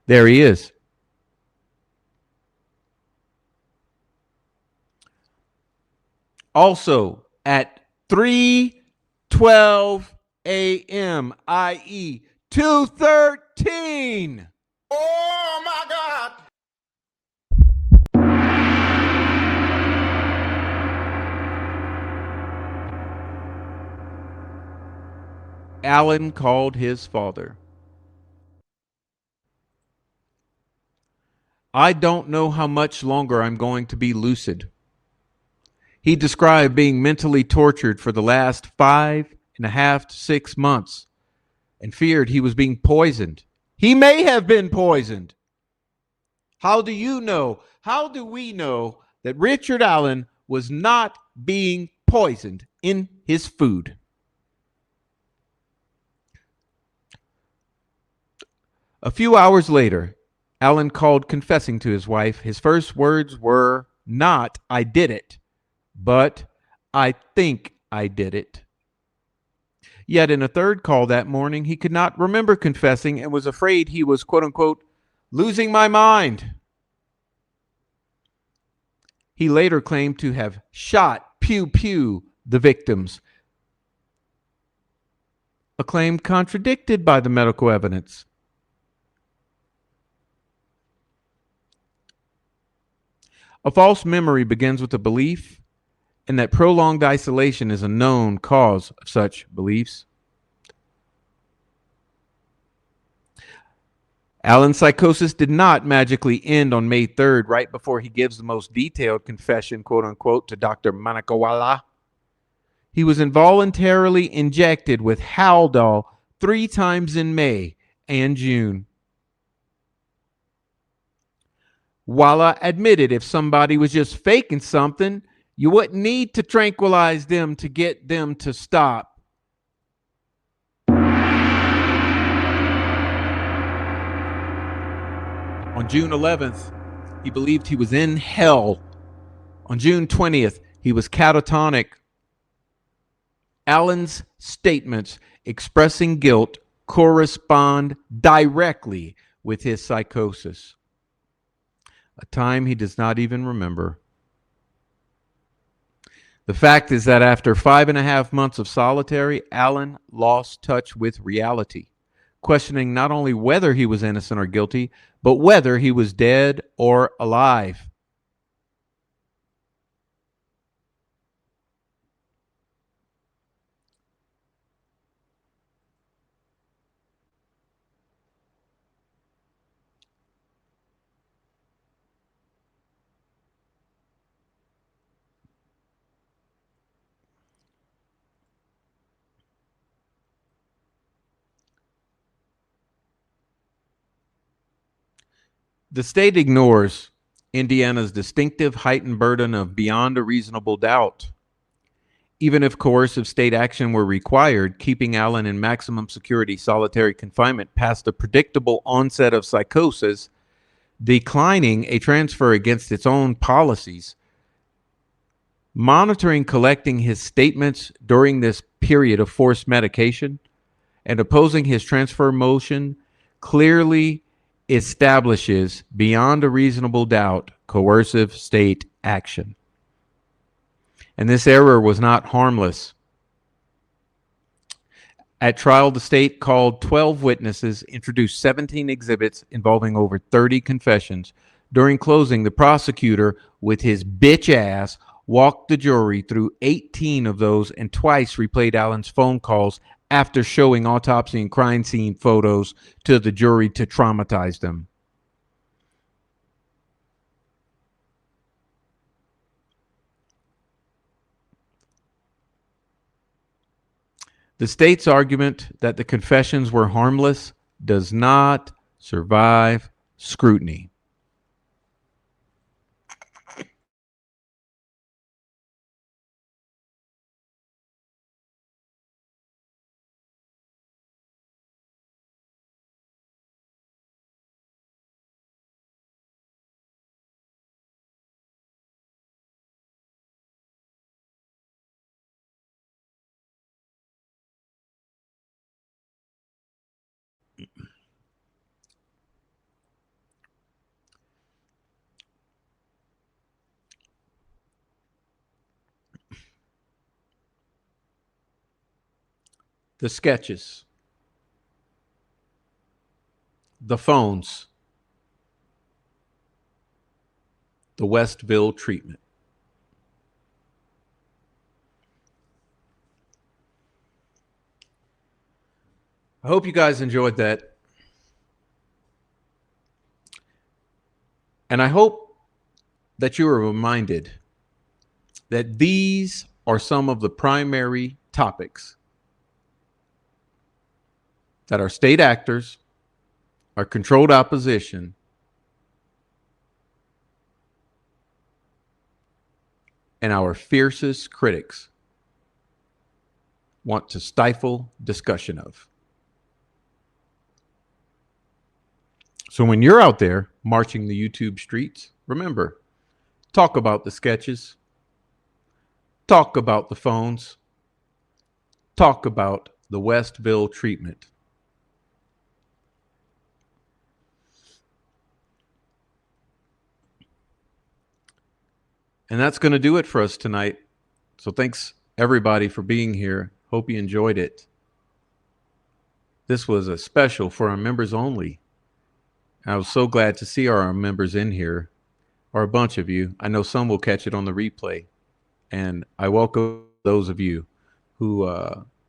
Speaker 2: There he is. Also, at 3:12 a.m., i.e., 2:13.
Speaker 4: Oh my God!
Speaker 2: Allen called his father. I don't know how much longer I'm going to be lucid. He described being mentally tortured for the last 5.5 to 6 months and feared he was being poisoned. He may have been poisoned. How do you know? How do we know that Richard Allen was not being poisoned in his food? A few hours later, Allen called confessing to his wife. His first words were not, "I did it," but "I think I did it." Yet in a third call that morning, he could not remember confessing and was afraid he was, quote unquote, losing my mind. He later claimed to have shot, pew pew, the victims, a claim contradicted by the medical evidence. A false memory begins with a belief, and that prolonged isolation is a known cause of such beliefs. Allen's psychosis did not magically end on May 3rd, right before he gives the most detailed confession, quote unquote, to Dr. Manakawala. He was involuntarily injected with Haldol 3 times in May and June. Walla admitted if somebody was just faking something, you wouldn't need to tranquilize them to get them to stop. On June 11th, he believed he was in hell. On June 20th, he was catatonic. Allen's statements expressing guilt correspond directly with his psychosis, a time he does not even remember. The fact is that after 5.5 months of solitary, Allen lost touch with reality, questioning not only whether he was innocent or guilty, but whether he was dead or alive. The state ignores Indiana's distinctive heightened burden of beyond a reasonable doubt. Even if coercive state action were required, keeping Allen in maximum security solitary confinement past the predictable onset of psychosis, declining a transfer against its own policies, monitoring collecting his statements during this period of forced medication, and opposing his transfer motion clearly establishes beyond a reasonable doubt coercive state action. And this error was not harmless. At trial, the state called 12 witnesses, introduced 17 exhibits involving over 30 confessions. During closing, the prosecutor, with his bitch ass, walked the jury through 18 of those and twice replayed Allen's phone calls after showing autopsy and crime scene photos to the jury to traumatize them. The state's argument that the confessions were harmless does not survive scrutiny. The sketches, the phones, the Westville treatment. I hope you guys enjoyed that. And I hope that you are reminded that these are some of the primary topics that our state actors, our controlled opposition, and our fiercest critics want to stifle discussion of. So when you're out there marching the YouTube streets, remember, talk about the sketches, talk about the phones, talk about the Westville treatment. And that's going to do it for us tonight. So thanks everybody for being here. Hope you enjoyed it. This was a special for our members only. I was so glad to see our members in here, or a bunch of you. I know some will catch it on the replay. And I welcome those of you who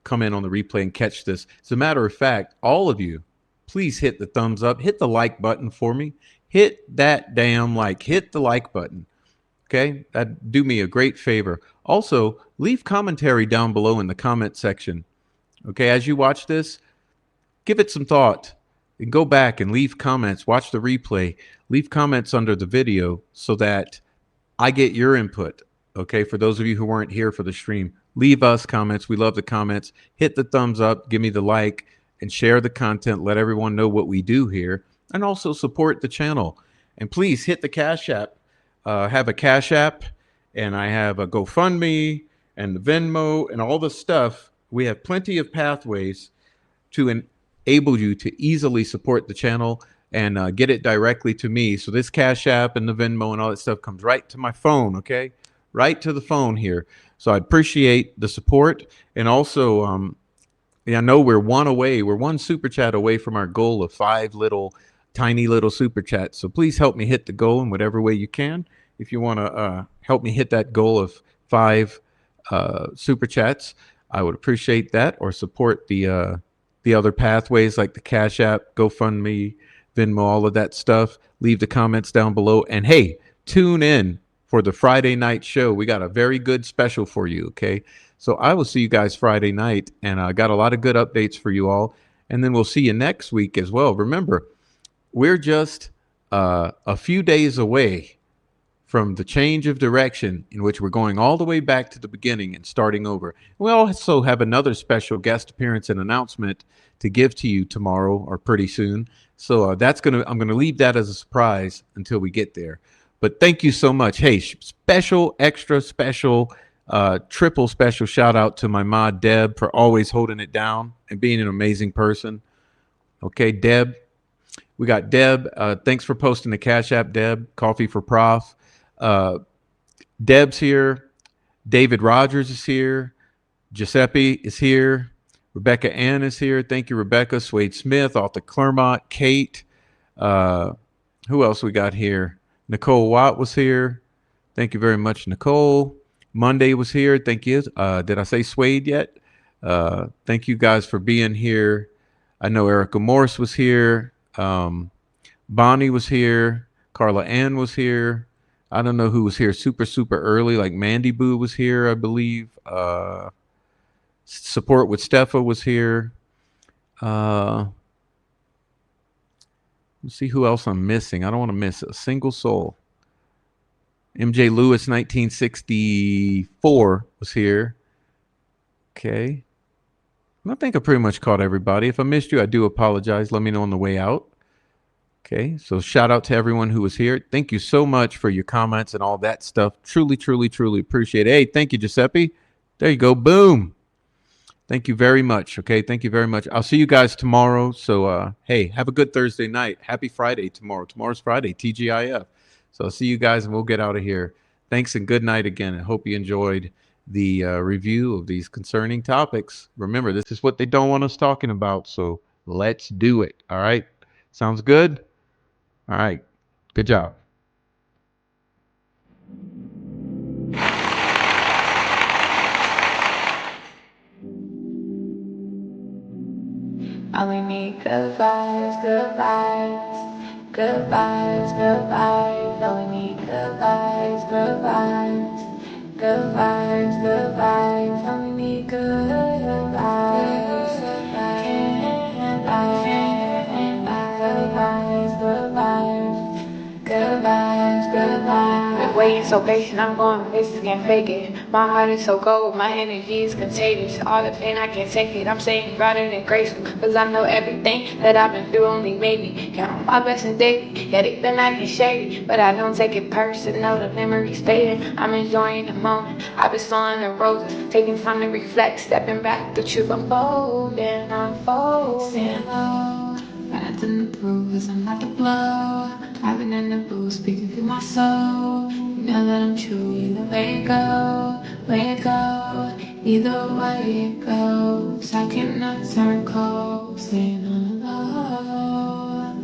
Speaker 2: come in on the replay and catch this. As a matter of fact, all of you, please hit the thumbs up, hit the like button for me. Hit that damn like, hit the like button. Okay, that'd do me a great favor. Also, leave commentary down below in the comment section. Okay, as you watch this, give it some thought and go back and leave comments. Watch the replay. Leave comments under the video so that I get your input. Okay, for those of you who weren't here for the stream, leave us comments. We love the comments. Hit the thumbs up, give me the like, and share the content. Let everyone know what we do here, and also support the channel. And please hit the Cash App. Have a Cash App, and I have a GoFundMe and the Venmo and all the stuff. We have plenty of pathways to enable you to easily support the channel and get it directly to me. So this Cash App and the Venmo and all that stuff comes right to my phone, okay? Right to the phone here. So I appreciate the support. And also, I know we're one super chat away from our goal of 5 tiny little super chats. So please help me hit the goal in whatever way you can. If you want to help me hit that goal of 5 super chats, I would appreciate that, or support the other pathways like the Cash App, GoFundMe, Venmo, all of that stuff. Leave the comments down below. And hey, tune in for the Friday night show. We got a very good special for you, okay? So I will see you guys Friday night, and I got a lot of good updates for you all. And then we'll see you next week as well. Remember, we're just a few days away from the change of direction in which we're going all the way back to the beginning and starting over. We also have another special guest appearance and announcement to give to you tomorrow or pretty soon. So I'm going to leave that as a surprise until we get there. But thank you so much. Hey, special, extra special, triple special shout out to my mod Deb for always holding it down and being an amazing person. Okay, Deb. We got Deb. Thanks for posting the Cash App, Deb. Coffee for Prof. Deb's here. David Rogers is here. Giuseppe is here. Rebecca Ann is here. Thank you, Rebecca. Swade Smith, off the Clermont. Kate. Who else we got here? Nicole Watt was here. Thank you very much, Nicole. Monday was here. Thank you. Did I say Swade yet? Thank you guys for being here. I know Erica Morse was here. Bonnie was here. Carla Ann was here. I don't know who was here super early, like Mandy Boo was here, I believe. Support with Steffa was here. Let's see who else I'm missing. I don't want to miss a single soul. MJ Lewis, 1964 was here. Okay. I think I pretty much caught everybody. If I missed you, I do apologize. Let me know on the way out. Okay, so shout out to everyone who was here. Thank you so much for your comments and all that stuff. Truly, truly, truly appreciate it. Hey, thank you, Giuseppe. There you go. Boom. Thank you very much. Okay, thank you very much. I'll see you guys tomorrow. So, hey, have a good Thursday night. Happy Friday tomorrow. Tomorrow's Friday, TGIF. So I'll see you guys and we'll get out of here. Thanks and good night again. I hope you enjoyed the review of these concerning topics. Remember, this is what they don't want us talking about. So let's do it. All right. Sounds good? All right. Good job.
Speaker 1: Only need good vibes, good vibes. Good vibes, good vibes. Only need good vibes, good vibes. Good vibes, good vibes. Only need good vibes. Can't lie. Good vibes, good vibes. Good vibes, good vibes. Been waiting so patient, I'm going places, can't fake it. My heart is so cold, my energy is contagious. All the pain, I can't take it. I'm saying brighter than graceful, cause I know everything that I've been through only made me count my blessings daily. Yeah, they been acting shady, but I don't take it personal. The memories fading, I'm enjoying the moment. I've been sawing the roses, taking time to reflect, stepping back. The truth unfolding, unfolding. Got nothing to prove, cause I'm not the blow. I've been in the booth, speaking through my soul. You know that I'm true, either way it go, way it go. Either way it goes, I cannot turn cold, staying on the low.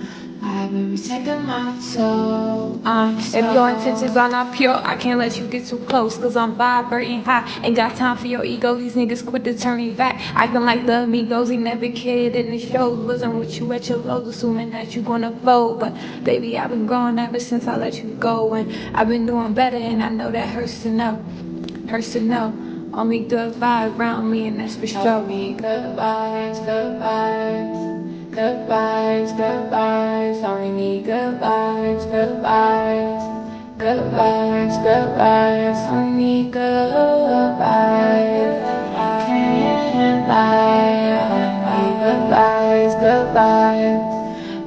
Speaker 1: I've been protecting my soul. If your intentions are not pure, I can't let you get too close. Cause I'm vibrating high. Ain't got time for your ego. These niggas quit to turning back. Acting like the amigos, he never cared in the shows. Wasn't with you at your lows, assuming that you gonna fold. But baby, I've been growing ever since I let you go. And I've been doing better, and I know that hurts to know. Hurts to know. Only good vibes around me, and that's for sure. Show me good vibes, good vibes. Good vibes, good vibes, only need good vibes, good vibes. Good vibes, good vibes, only need good vibes. Can't lie, only need good vibes, good vibes.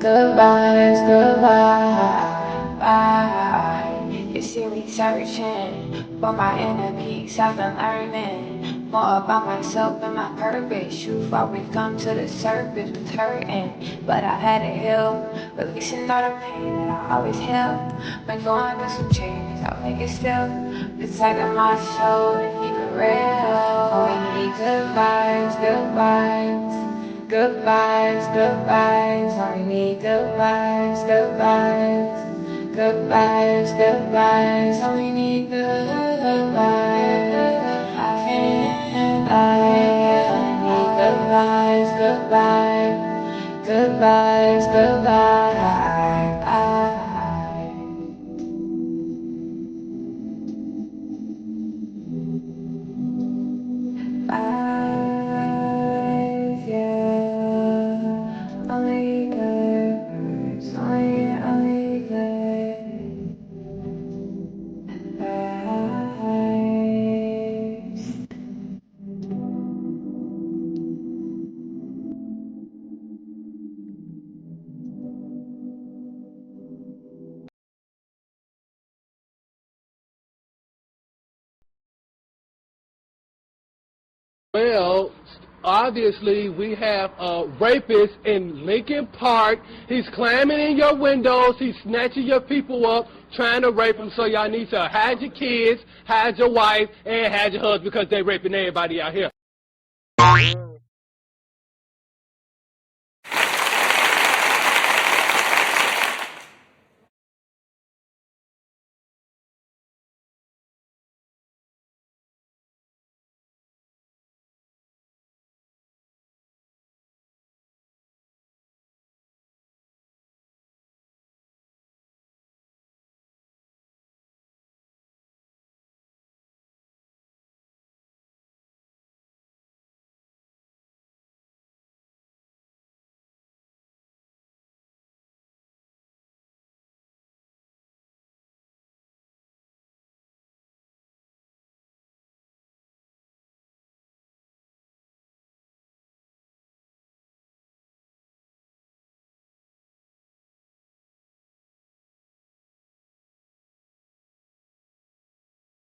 Speaker 1: Good vibes, good vibes. You see me searching for my inner peace, I've been learning more about myself and my purpose. Truth always come to the surface with hurting, but I had to heal, releasing all the pain that I always held. Been going through some changes, I'll make it still. Protecting my soul and keep it real. We need good vibes, good vibes. Good vibes, good vibes. Only need good vibes, good vibes. Good vibes, good vibes. Only need good vibes. I can't lie. Only need good vibes, good vibes. Good vibes, good vibes. Vibes, yeah. Only good vibes. Only good vibes.
Speaker 5: Well, obviously we have a rapist in Lincoln Park. He's climbing in your windows. He's snatching your people up, trying to rape them. So y'all need to hide your kids, hide your wife, and hide your husband because they raping everybody out here.